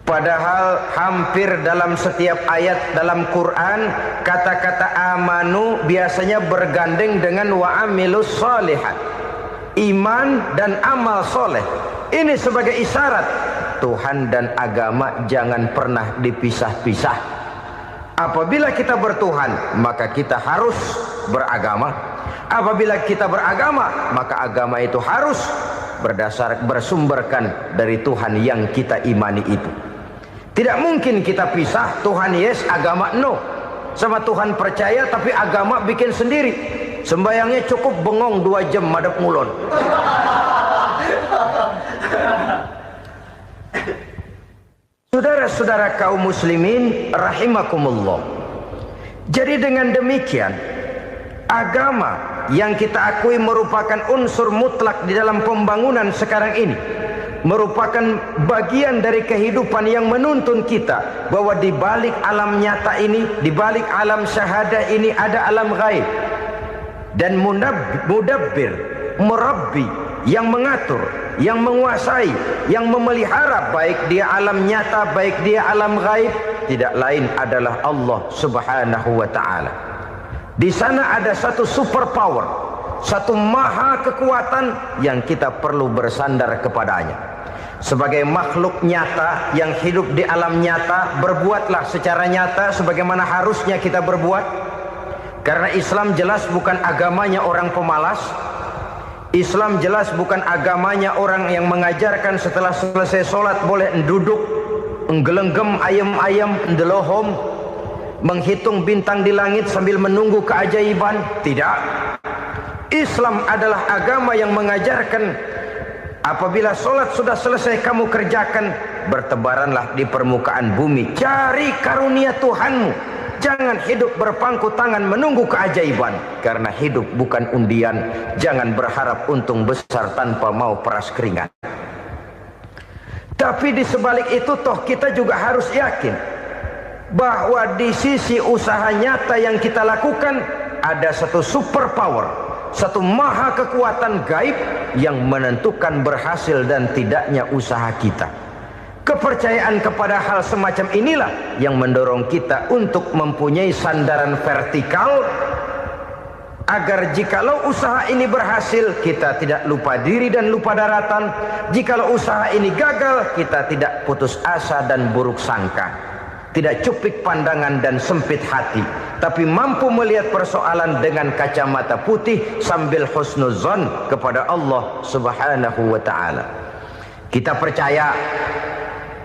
A: Padahal hampir dalam setiap ayat dalam Quran, kata-kata amanu biasanya bergandeng dengan wa amilus shalihat. iman dan amal soleh. Ini sebagai isyarat Tuhan dan agama jangan pernah dipisah-pisah. Apabila kita bertuhan, maka kita harus beragama. Apabila kita beragama, maka agama itu harus bersumberkan dari Tuhan yang kita imani itu. Tidak mungkin kita pisah, Tuhan yes, agama no. Sama Tuhan percaya tapi agama bikin sendiri. Sembayangnya cukup bengong 2 jam madep ngulon. Saudara-saudara kaum muslimin rahimakumullah. Jadi dengan demikian, agama yang kita akui merupakan unsur mutlak di dalam pembangunan sekarang ini, merupakan bagian dari kehidupan yang menuntun kita bahwa di balik alam nyata ini, di balik alam syahadah ini ada alam gaib. Dan mudabbir, murabbi, yang mengatur, yang menguasai, yang memelihara baik dia alam nyata, baik dia alam gaib, tidak lain adalah Allah Subhanahu wa taala. Di sana ada satu super power, satu maha kekuatan yang kita perlu bersandar kepadanya. Sebagai makhluk nyata yang hidup di alam nyata, berbuatlah secara nyata sebagaimana harusnya kita berbuat. Karena Islam jelas bukan agamanya orang pemalas. Islam jelas bukan agamanya orang yang mengajarkan setelah selesai sholat boleh duduk, nggelenggem ayam-ayam, ndelohom, menghitung bintang di langit sambil menunggu keajaiban. Tidak. Islam adalah agama yang mengajarkan apabila sholat sudah selesai kamu kerjakan, bertebaranlah di permukaan bumi, cari karunia Tuhanmu. Jangan hidup berpangku tangan menunggu keajaiban. Karena hidup bukan undian. Jangan berharap untung besar tanpa mau peras keringat. Tapi di sebalik itu toh kita juga harus yakin bahwa di sisi usaha nyata yang kita lakukan ada satu super power, satu maha kekuatan gaib yang menentukan berhasil dan tidaknya usaha kita. Kepercayaan kepada hal semacam inilah yang mendorong kita untuk mempunyai sandaran vertikal, agar jikalau usaha ini berhasil kita tidak lupa diri dan lupa daratan. Jikalau usaha ini gagal kita tidak putus asa dan buruk sangka, tidak cupik pandangan dan sempit hati, tapi mampu melihat persoalan dengan kacamata putih sambil husnuzon kepada Allah Subhanahu wa taala. Kita percaya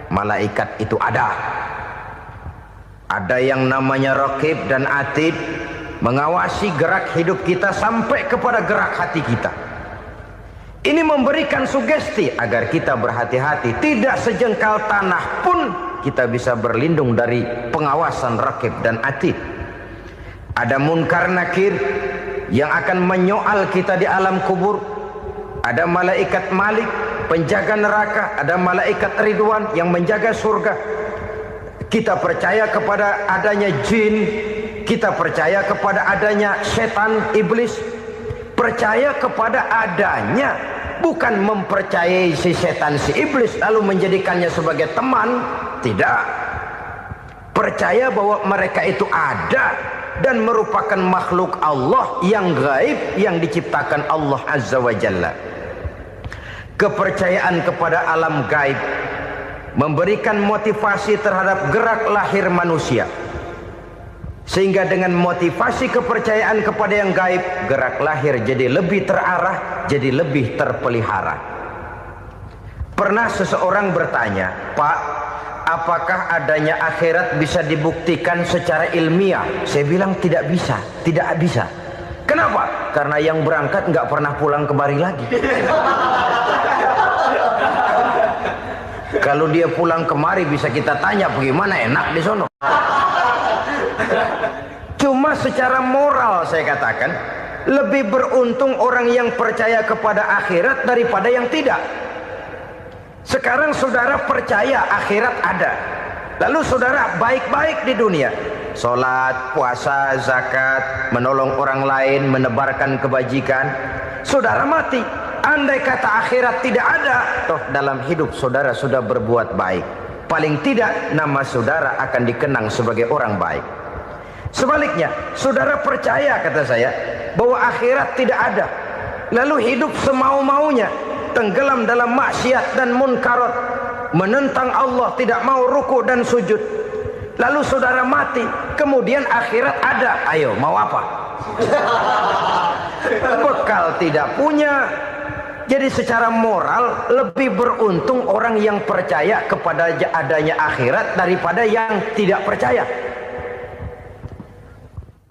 A: malaikat itu ada. Ada yang namanya raqib dan atid, mengawasi gerak hidup kita sampai kepada gerak hati kita. Ini memberikan sugesti agar kita berhati-hati, tidak sejengkal tanah pun kita bisa berlindung dari pengawasan raqib dan atid. Ada munkar nakir yang akan menyoal kita di alam kubur. Ada malaikat Malik, penjaga neraka. Ada malaikat Ridwan yang menjaga surga. Kita percaya kepada adanya jin, kita percaya kepada adanya setan, iblis. Percaya kepada adanya, bukan mempercayai si setan, si iblis lalu menjadikannya sebagai teman. Tidak. Percaya bahwa mereka itu ada dan merupakan makhluk Allah yang gaib yang diciptakan Allah Azza wa Jalla. Kepercayaan kepada alam gaib memberikan motivasi terhadap gerak lahir manusia, sehingga dengan motivasi kepercayaan kepada yang gaib, gerak lahir jadi lebih terarah, jadi lebih terpelihara. Pernah seseorang bertanya, "Pak, apakah adanya akhirat bisa dibuktikan secara ilmiah?" Saya bilang tidak bisa, tidak bisa. Kenapa? Karena yang berangkat nggak pernah pulang kembali lagi. Kalau dia pulang kemari bisa kita tanya bagaimana enak di sono. Cuma secara moral saya katakan, lebih beruntung orang yang percaya kepada akhirat daripada yang tidak. Sekarang saudara percaya akhirat ada, lalu saudara baik-baik di dunia, sholat, puasa, zakat, menolong orang lain, menebarkan kebajikan. Saudara mati, andai kata akhirat tidak ada, toh dalam hidup saudara sudah berbuat baik. Paling tidak nama saudara akan dikenang sebagai orang baik. Sebaliknya, saudara percaya, kata saya, bahwa akhirat tidak ada, lalu hidup semau-maunya, tenggelam dalam maksiat dan munkarat, menentang Allah, tidak mau ruku dan sujud. Lalu saudara mati, kemudian akhirat ada, ayo mau apa? Bekal tidak punya. Jadi secara moral lebih beruntung orang yang percaya kepada adanya akhirat daripada yang tidak percaya.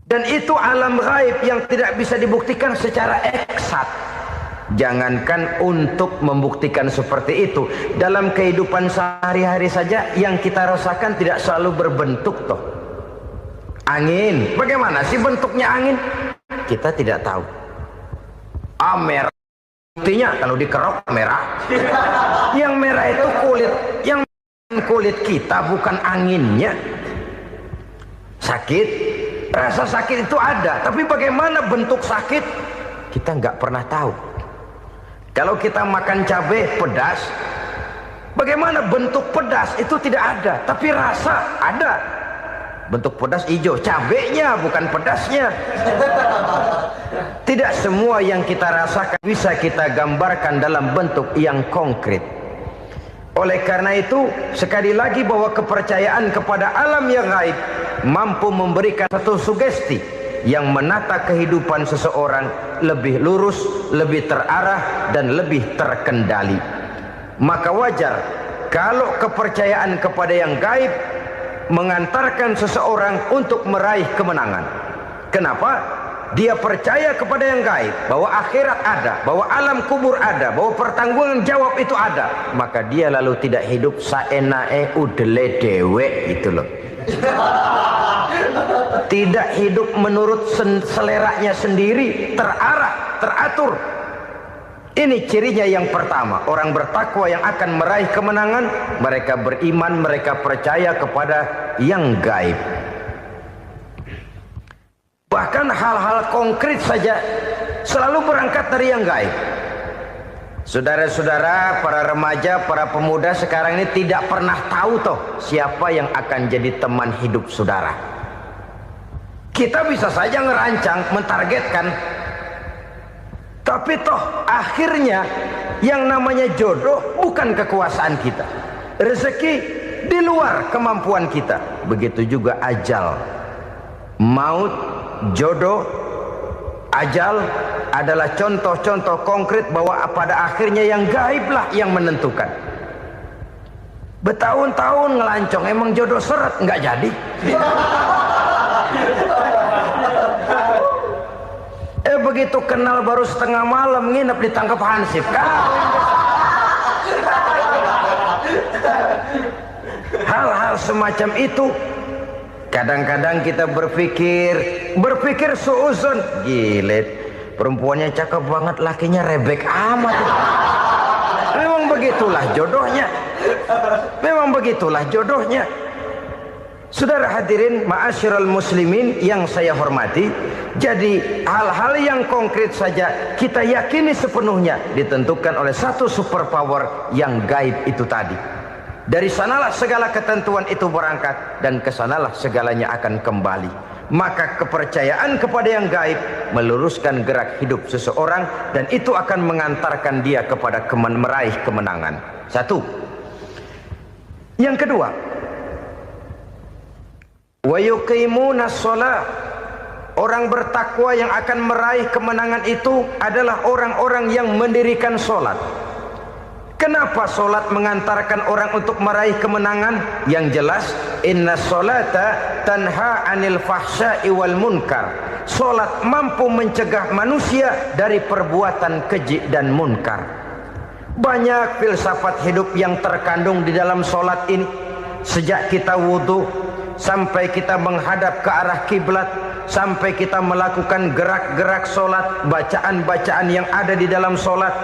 A: Dan itu alam gaib yang tidak bisa dibuktikan secara eksat. Jangankan untuk membuktikan seperti itu, dalam kehidupan sehari-hari saja yang kita rasakan tidak selalu berbentuk toh. Angin, bagaimana sih bentuknya angin? Kita tidak tahu. Merah, buktinya kalau dikerok merah. Yang merah itu kulit, yang kulit kita bukan anginnya. Sakit, rasa sakit itu ada, tapi bagaimana bentuk sakit kita nggak pernah tahu. Kalau kita makan cabai pedas, bagaimana bentuk pedas itu tidak ada, tapi rasa ada. Bentuk pedas hijau, cabainya bukan pedasnya. Tidak semua yang kita rasakan bisa kita gambarkan dalam bentuk yang konkret. Oleh karena itu, sekali lagi bahwa kepercayaan kepada alam yang gaib mampu memberikan satu sugesti yang menata kehidupan seseorang lebih lurus, lebih terarah, dan lebih terkendali. Maka wajar kalau kepercayaan kepada yang gaib mengantarkan seseorang untuk meraih kemenangan. Kenapa? Dia percaya kepada yang gaib, bahwa akhirat ada, bahwa alam kubur ada, bahwa pertanggungan jawab itu ada. Maka dia lalu tidak hidup saenae udele dewe, itu loh. Tidak hidup menurut seleranya sendiri, terarah, teratur. Ini cirinya yang pertama. Orang bertakwa yang akan meraih kemenangan, mereka beriman, mereka percaya kepada yang gaib. Bahkan hal-hal konkret saja selalu berangkat dari yang gaib. Saudara-saudara, para remaja, para pemuda sekarang ini tidak pernah tahu toh siapa yang akan jadi teman hidup saudara. Kita bisa saja ngerancang, mentargetkan, tapi toh akhirnya yang namanya jodoh bukan kekuasaan kita. Rezeki di luar kemampuan kita. Begitu juga ajal. Maut, jodoh, ajal adalah contoh-contoh konkret bahwa pada akhirnya yang gaiblah yang menentukan. Bertahun-tahun ngelancong, emang jodoh seret, nggak jadi. Begitu kenal baru setengah malam nginep ditangkap hansip kan. Hal-hal semacam itu kadang-kadang kita berpikir suuzon, gilet, perempuannya cakep banget, lakinya rebek amat. Memang begitulah jodohnya. Memang begitulah jodohnya. Saudara hadirin ma'asyiral muslimin yang saya hormati, jadi hal-hal yang konkret saja kita yakini sepenuhnya ditentukan oleh satu superpower yang gaib itu tadi. Dari sanalah segala ketentuan itu berangkat dan kesanalah segalanya akan kembali. Maka kepercayaan kepada yang gaib meluruskan gerak hidup seseorang dan itu akan mengantarkan dia kepada meraih kemenangan. Satu. Yang kedua, wa yuqimuna shalah. Orang bertakwa yang akan meraih kemenangan itu adalah orang-orang yang mendirikan sholat. Kenapa sholat mengantarkan orang untuk meraih kemenangan? Yang jelas, inna sholata tanha anil fahsya'i wal munkar. Sholat mampu mencegah manusia dari perbuatan keji dan munkar. Banyak filsafat hidup yang terkandung di dalam sholat ini. Sejak kita wudhu sampai kita menghadap ke arah kiblat, sampai kita melakukan gerak-gerak sholat, bacaan-bacaan yang ada di dalam sholat,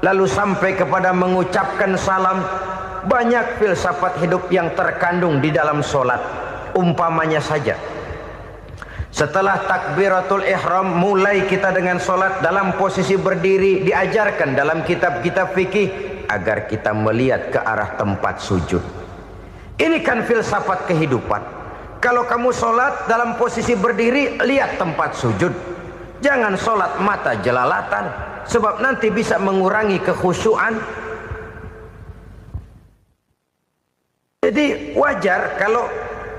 A: lalu sampai kepada mengucapkan salam. Banyak filsafat hidup yang terkandung di dalam sholat. Umpamanya saja, setelah takbiratul ihram mulai kita dengan sholat dalam posisi berdiri, diajarkan dalam kitab-kitab fikih agar kita melihat ke arah tempat sujud. Ini kan filsafat kehidupan. Kalau kamu sholat dalam posisi berdiri, lihat tempat sujud. Jangan sholat mata jelalatan, sebab nanti bisa mengurangi kekhusyuan. Jadi wajar kalau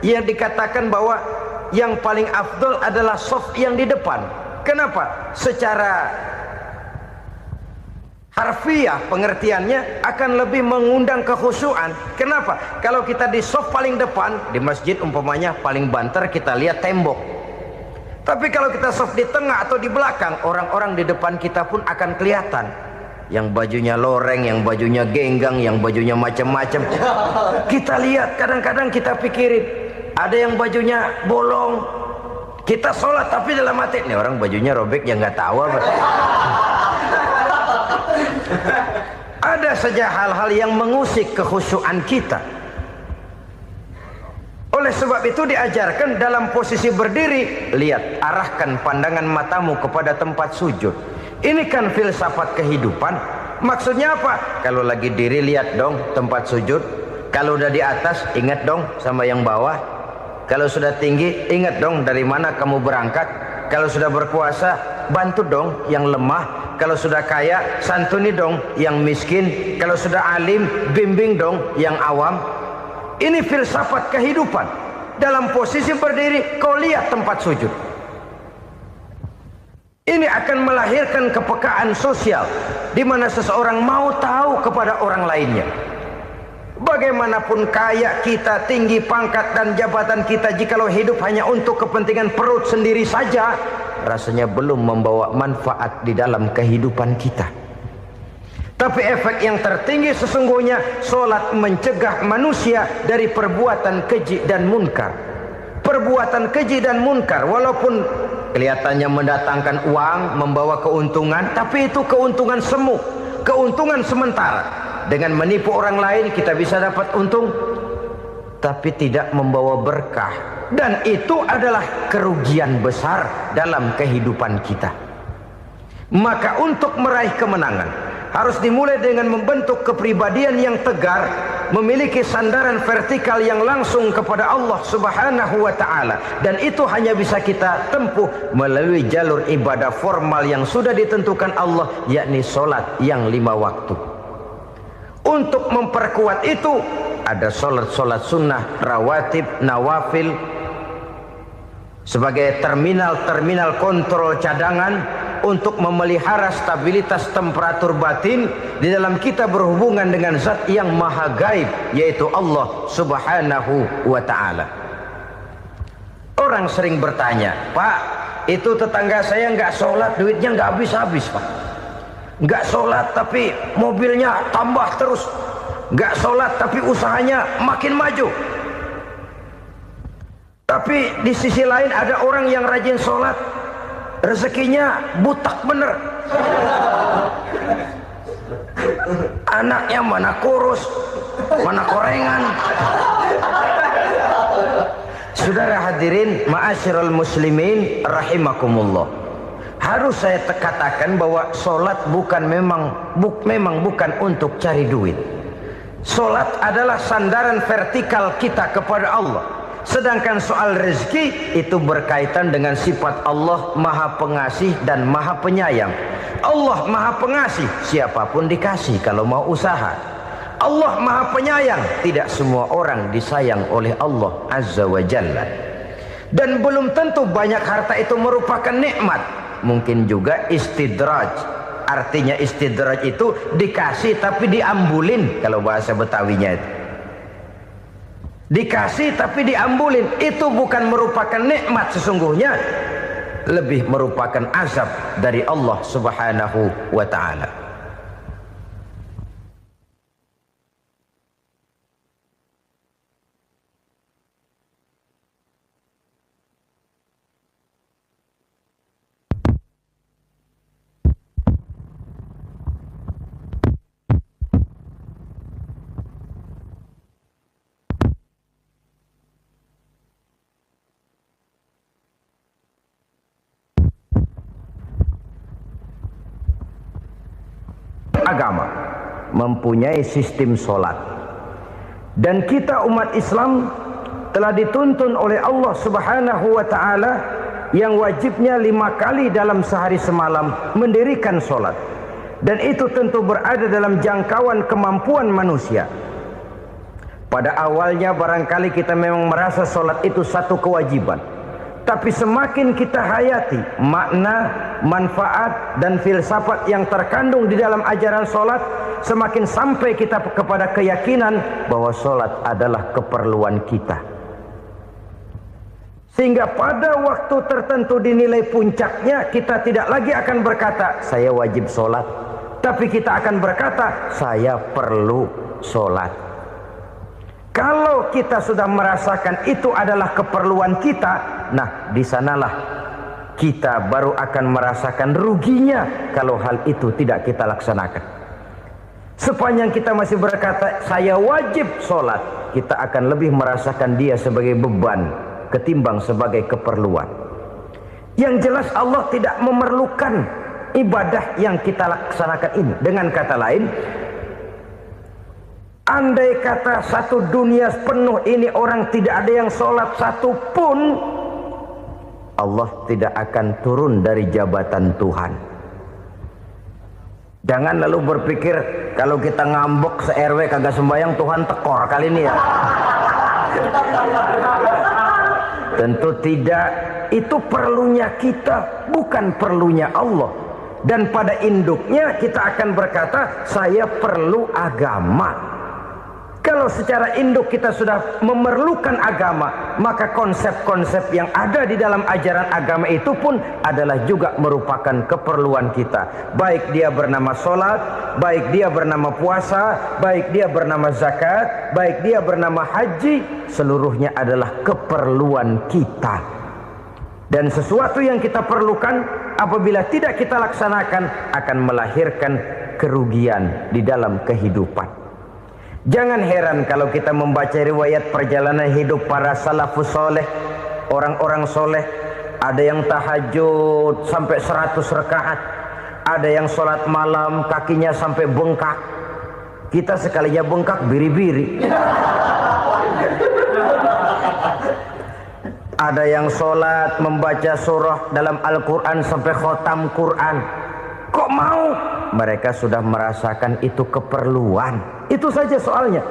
A: yang dikatakan bahwa yang paling afdol adalah shaf yang di depan. Kenapa? Secara harfiah pengertiannya akan lebih mengundang kekhusyuan. Kenapa? Kalau kita di shaf paling depan di masjid umpamanya paling banter, kita lihat tembok. Tapi kalau kita shaf di tengah atau di belakang, orang-orang di depan kita pun akan kelihatan. Yang bajunya loreng, yang bajunya genggang, yang bajunya macam-macam. Kita lihat, kadang-kadang kita pikirin, ada yang bajunya bolong. Kita sholat tapi dalam hati, nih orang bajunya robek, yang nggak tahu apa. Ada saja hal-hal yang mengusik kekhusyuan kita. Oleh sebab itu diajarkan dalam posisi berdiri, lihat, arahkan pandangan matamu kepada tempat sujud. Ini kan filsafat kehidupan. Maksudnya apa? Kalau lagi diri lihat dong tempat sujud. Kalau udah di atas ingat dong sama yang bawah. Kalau sudah tinggi ingat dong dari mana kamu berangkat. Kalau sudah berkuasa bantu dong yang lemah. Kalau sudah kaya santuni dong yang miskin. Kalau sudah alim bimbing dong yang awam. Ini filsafat kehidupan. Dalam posisi berdiri kau lihat tempat sujud. Ini akan melahirkan kepekaan sosial, di mana seseorang mau tahu kepada orang lainnya. Bagaimanapun kaya kita, tinggi pangkat dan jabatan kita, jikalau hidup hanya untuk kepentingan perut sendiri saja, rasanya belum membawa manfaat di dalam kehidupan kita. Tapi efek yang tertinggi sesungguhnya, sholat mencegah manusia dari perbuatan keji dan munkar. Perbuatan keji dan munkar, walaupun kelihatannya mendatangkan uang, membawa keuntungan, tapi itu keuntungan semu, keuntungan sementara. Dengan menipu orang lain kita bisa dapat untung, tapi tidak membawa berkah. Dan itu adalah kerugian besar dalam kehidupan kita. Maka untuk meraih kemenangan harus dimulai dengan membentuk kepribadian yang tegar, memiliki sandaran vertikal yang langsung kepada Allah Subhanahu wa ta'ala. Dan itu hanya bisa kita tempuh melalui jalur ibadah formal yang sudah ditentukan Allah, yakni sholat yang 5 waktu. Untuk memperkuat itu ada sholat-sholat sunnah, rawatib, nawafil sebagai terminal-terminal kontrol cadangan untuk memelihara stabilitas temperatur batin di dalam kita berhubungan dengan zat yang maha gaib, yaitu Allah Subhanahu wa ta'ala. Orang sering bertanya, Pak, itu tetangga saya nggak sholat, duitnya nggak habis-habis, Pak. Nggak sholat tapi mobilnya tambah terus. Nggak sholat tapi usahanya makin maju. Tapi di sisi lain ada orang yang rajin sholat, rezekinya butak bener. Anaknya mana kurus, mana korengan. Saudara hadirin ma'asyiral muslimin rahimakumullah. Harus saya katakan bahwa sholat memang bukan untuk cari duit. Sholat adalah sandaran vertikal kita kepada Allah. Sedangkan soal rezeki itu berkaitan dengan sifat Allah maha pengasih dan maha penyayang. Allah maha pengasih, siapapun dikasih kalau mau usaha. Allah maha penyayang, tidak semua orang disayang oleh Allah Azza wa Jalla. Dan belum tentu banyak harta itu merupakan nikmat. Mungkin juga istidraj. Artinya istidraj itu dikasih tapi diambulin, kalau bahasa Betawinya itu. Dikasih tapi diambulin, itu bukan merupakan nikmat sesungguhnya, lebih merupakan azab dari Allah Subhanahu wa ta'ala. Agama mempunyai sistem sholat, dan kita umat Islam telah dituntun oleh Allah Subhanahu wa ta'ala yang wajibnya 5 kali dalam sehari semalam mendirikan solat, dan itu tentu berada dalam jangkauan kemampuan manusia. Pada awalnya barangkali kita memang merasa solat itu satu kewajiban, tapi semakin kita hayati makna, manfaat dan filsafat yang terkandung di dalam ajaran solat, semakin sampai kita kepada keyakinan bahwa solat adalah keperluan kita. Sehingga pada waktu tertentu dinilai puncaknya, kita tidak lagi akan berkata saya wajib solat, tapi kita akan berkata saya perlu solat. Kalau kita sudah merasakan itu adalah keperluan kita, nah di sanalah kita baru akan merasakan ruginya kalau hal itu tidak kita laksanakan. Sepanjang kita masih berkata saya wajib sholat, kita akan lebih merasakan dia sebagai beban ketimbang sebagai keperluan. Yang jelas Allah tidak memerlukan ibadah yang kita laksanakan ini. Dengan kata lain, andai kata satu dunia penuh ini orang tidak ada yang sholat satu pun, Allah tidak akan turun dari jabatan Tuhan. Jangan lalu berpikir kalau kita ngambek se-RW kagak sembahyang Tuhan tekor kali ini ya. Tentu tidak. Itu perlunya kita, bukan perlunya Allah. Dan pada induknya kita akan berkata saya perlu agama. Kalau secara induk kita sudah memerlukan agama, maka konsep-konsep yang ada di dalam ajaran agama itu pun adalah juga merupakan keperluan kita. Baik dia bernama sholat, baik dia bernama puasa, baik dia bernama zakat, baik dia bernama haji, seluruhnya adalah keperluan kita. Dan sesuatu yang kita perlukan apabila tidak kita laksanakan akan melahirkan kerugian di dalam kehidupan. Jangan heran kalau kita membaca riwayat perjalanan hidup para salafus soleh, orang-orang soleh. Ada yang tahajud sampai 100 rakaat, ada yang sholat malam kakinya sampai bengkak. Kita sekalinya bengkak biri-biri. Ada yang sholat membaca surah dalam Al-Quran sampai khotam Quran. Kok mau? Mereka sudah merasakan itu keperluan. Itu saja soalnya.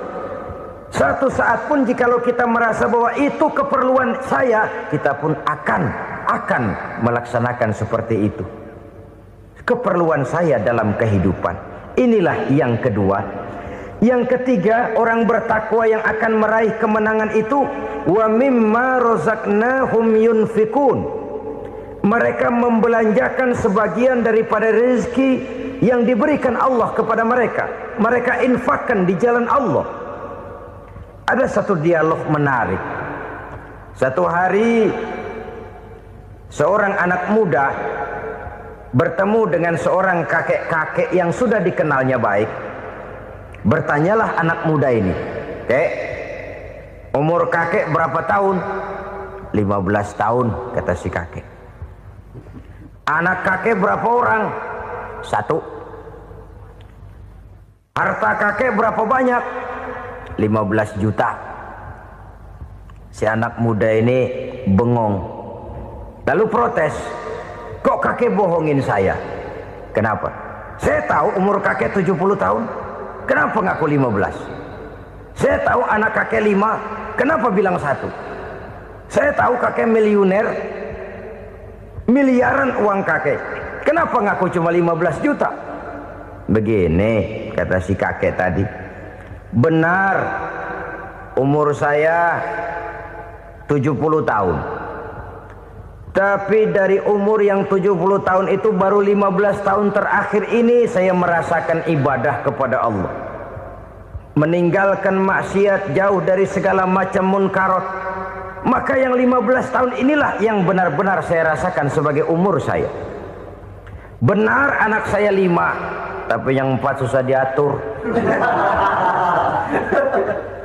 A: Satu saat pun jikalau kita merasa bahwa itu keperluan saya, kita pun akan melaksanakan seperti itu. Keperluan saya dalam kehidupan. Inilah yang kedua. Yang ketiga, orang bertakwa yang akan meraih kemenangan itu, wa mimma razaqnahum yunfikun. Mereka membelanjakan sebagian daripada rezeki yang diberikan Allah kepada mereka. Mereka infakkan di jalan Allah. Ada satu dialog menarik. Satu hari seorang anak muda bertemu dengan seorang kakek-kakek yang sudah dikenalnya baik. Bertanyalah anak muda ini, "Kek, umur kakek berapa tahun?" 15 tahun, kata si kakek. "Anak kakek berapa orang?" 1. "Harta kakek berapa banyak?" 15 juta. Si anak muda ini bengong. Lalu protes, "Kok kakek bohongin saya?" "Kenapa?" "Saya tahu umur kakek 70 tahun. Kenapa ngaku 15? Saya tahu anak kakek 5. Kenapa bilang 1? Saya tahu kakek miliuner, miliaran uang kakek. Kenapa ngaku cuma 15 juta? Begini, kata si kakek tadi. Benar, umur saya 70 tahun. Tapi dari umur yang 70 tahun itu baru 15 tahun terakhir ini saya merasakan ibadah kepada Allah. Meninggalkan maksiat, jauh dari segala macam munkarat. Maka yang 15 tahun inilah yang benar-benar saya rasakan sebagai umur saya. Benar anak saya 5, tapi yang 4 susah diatur.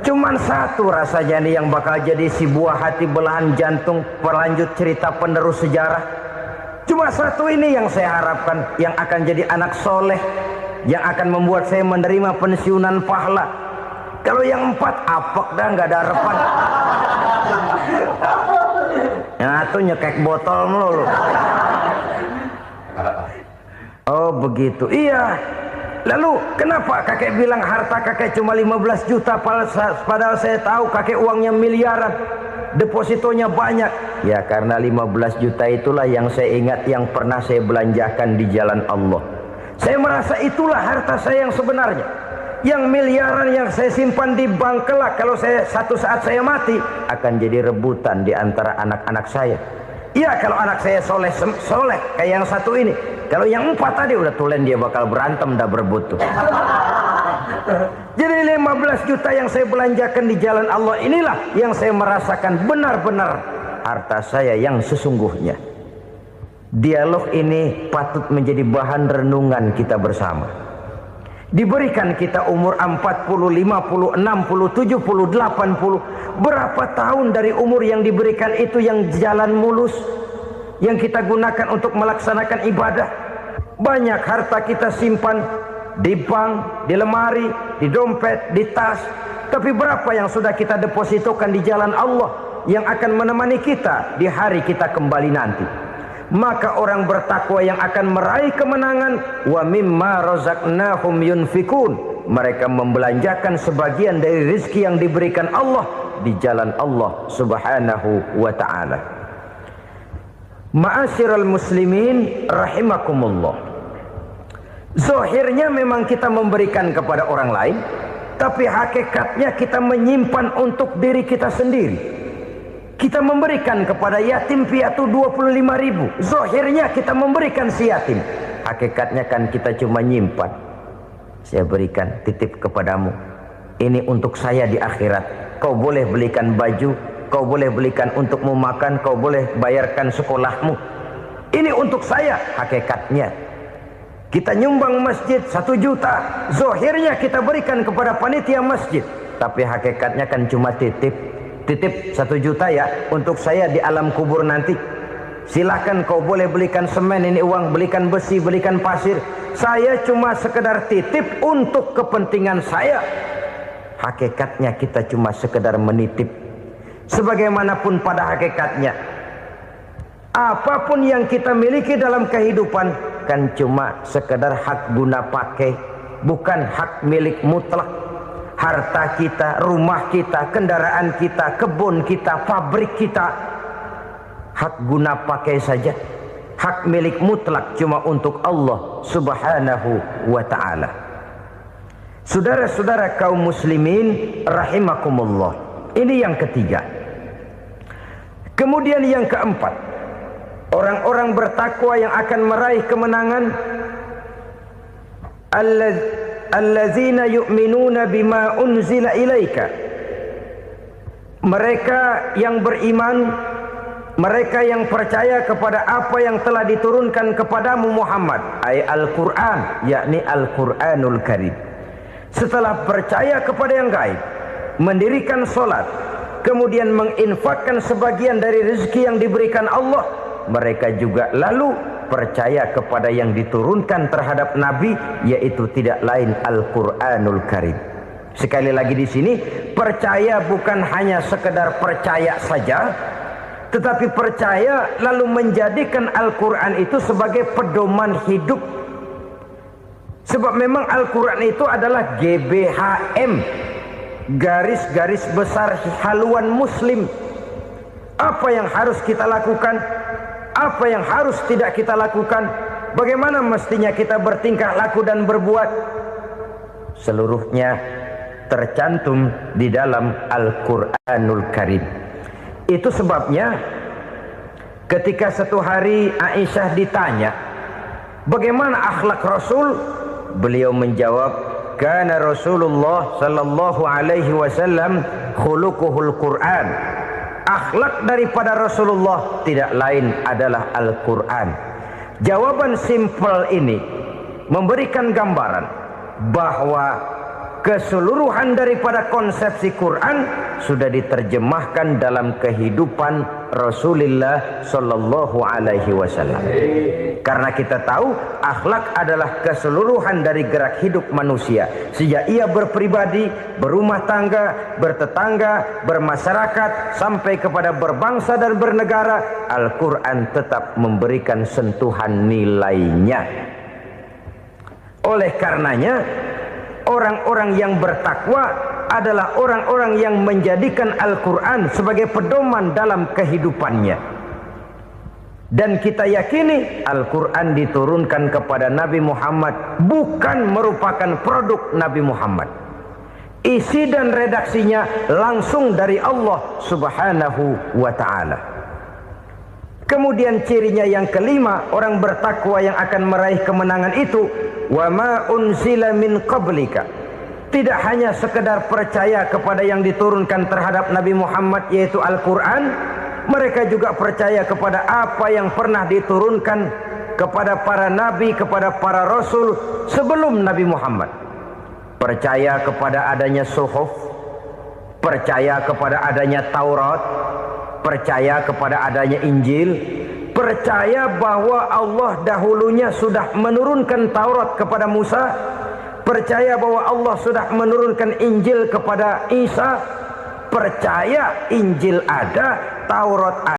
A: Cuman 1 rasanya nih yang bakal jadi si buah hati belahan jantung pelanjut cerita penerus sejarah. Cuma 1 ini yang saya harapkan, yang akan jadi anak soleh, yang akan membuat saya menerima pensiunan pahala. Kalau yang 4 apek dah, nggak ada harapan. Yang satu nyekek botol melulu. Oh begitu. Iya. Lalu kenapa kakek bilang harta kakek cuma 15 juta padahal saya tahu kakek uangnya miliaran, depositonya banyak? Ya karena 15 juta itulah yang saya ingat yang pernah saya belanjakan di jalan Allah. Saya merasa itulah harta saya yang sebenarnya. Yang miliaran yang saya simpan di bank kelak kalau satu saat saya mati akan jadi rebutan di antara anak-anak saya. Iya kalau anak saya soleh kayak yang satu ini. Kalau yang 4 tadi udah tulen dia bakal berantem dah berebut tuh. Jadi 15 juta yang saya belanjakan di jalan Allah inilah yang saya merasakan benar-benar harta saya yang sesungguhnya. Dialog ini patut menjadi bahan renungan kita bersama. Diberikan kita umur 40, 50, 60, 70, 80. Berapa tahun dari umur yang diberikan itu yang jalan mulus, yang kita gunakan untuk melaksanakan ibadah? Banyak harta kita simpan di bank, di lemari, di dompet, di tas. Tapi berapa yang sudah kita depositokan di jalan Allah yang akan menemani kita di hari kita kembali nanti? Maka orang bertakwa yang akan meraih kemenangan, wa mimma razaqnahum yunfikun, mereka membelanjakan sebagian dari rezeki yang diberikan Allah di jalan Allah Subhanahu wa ta'ala. Ma'asyiral muslimin rahimakumullah. Zahirnya memang kita memberikan kepada orang lain, tapi hakikatnya kita menyimpan untuk diri kita sendiri. Kita memberikan kepada yatim piatu 25.000. Zahirnya kita memberikan si yatim, hakikatnya kan kita cuma nyimpan. Saya berikan, titip kepadamu, ini untuk saya di akhirat. Kau boleh belikan baju, kau boleh belikan untukmu makan, kau boleh bayarkan sekolahmu. Ini untuk saya. Hakikatnya kita nyumbang masjid 1 juta, zahirnya kita berikan kepada panitia masjid, tapi hakikatnya kan cuma titip 1 juta ya untuk saya di alam kubur nanti. Silahkan kau boleh belikan semen, ini uang, belikan besi, belikan pasir. Saya cuma sekedar titip untuk kepentingan saya. Hakikatnya kita cuma sekedar menitip. Sebagaimanapun pada hakikatnya, apapun yang kita miliki dalam kehidupan kan cuma sekedar hak guna pakai, bukan hak milik mutlak. Harta kita, rumah kita, kendaraan kita, kebun kita, pabrik kita, hak guna pakai saja. Hak milik mutlak cuma untuk Allah Subhanahu wa ta'ala. Saudara-saudara kaum muslimin rahimakumullah. Ini yang ketiga. Kemudian yang keempat, orang-orang bertakwa yang akan meraih kemenangan, allazina yu'minuna bima unzila ilaika. Mereka yang beriman, mereka yang percaya kepada apa yang telah diturunkan kepadamu Muhammad, ay Al-Quran, yakni Al-Quranul Karim. Setelah percaya kepada yang gaib, mendirikan solat, kemudian menginfakkan sebagian dari rezeki yang diberikan Allah, mereka juga lalu percaya kepada yang diturunkan terhadap Nabi, yaitu tidak lain Al-Quranul Karim. Sekali lagi di sini, percaya bukan hanya sekedar percaya saja, tetapi percaya lalu menjadikan Al-Quran itu sebagai pedoman hidup. Sebab memang Al-Quran itu adalah GBHM, garis-garis besar haluan muslim. Apa yang harus kita lakukan, apa yang harus tidak kita lakukan, bagaimana mestinya kita bertingkah laku dan berbuat, seluruhnya tercantum di dalam Al-Quranul Karim. Itu sebabnya ketika satu hari Aisyah ditanya bagaimana akhlak Rasul, beliau menjawab, kana Rasulullah sallallahu alaihi wasallam khuluquhul Quran. Akhlak daripada Rasulullah tidak lain adalah Al-Quran. Jawaban simpel ini memberikan gambaran bahwa keseluruhan daripada konsepsi Quran sudah diterjemahkan dalam kehidupan Rasulullah sallallahu alaihi wasallam. Karena kita tahu akhlak adalah keseluruhan dari gerak hidup manusia. Sejak ia berpribadi, berumah tangga, bertetangga, bermasyarakat, sampai kepada berbangsa dan bernegara, Al-Quran tetap memberikan sentuhan nilainya. Oleh karenanya, orang-orang yang bertakwa adalah orang-orang yang menjadikan Al-Quran sebagai pedoman dalam kehidupannya. Dan kita yakini Al-Quran diturunkan kepada Nabi Muhammad bukan merupakan produk Nabi Muhammad. Isi dan redaksinya langsung dari Allah Subhanahu wa ta'ala. Kemudian cirinya yang kelima, orang bertakwa yang akan meraih kemenangan itu, wa ma unzila min qablika. Tidak hanya sekedar percaya kepada yang diturunkan terhadap Nabi Muhammad, yaitu Al-Quran, mereka juga percaya kepada apa yang pernah diturunkan kepada para nabi, kepada para rasul sebelum Nabi Muhammad. Percaya kepada adanya suhuf, percaya kepada adanya Taurat, percaya kepada adanya Injil, percaya bahwa Allah dahulunya sudah menurunkan Taurat kepada Musa, percaya bahwa Allah sudah menurunkan Injil kepada Isa, percaya Injil ada, Taurat ada.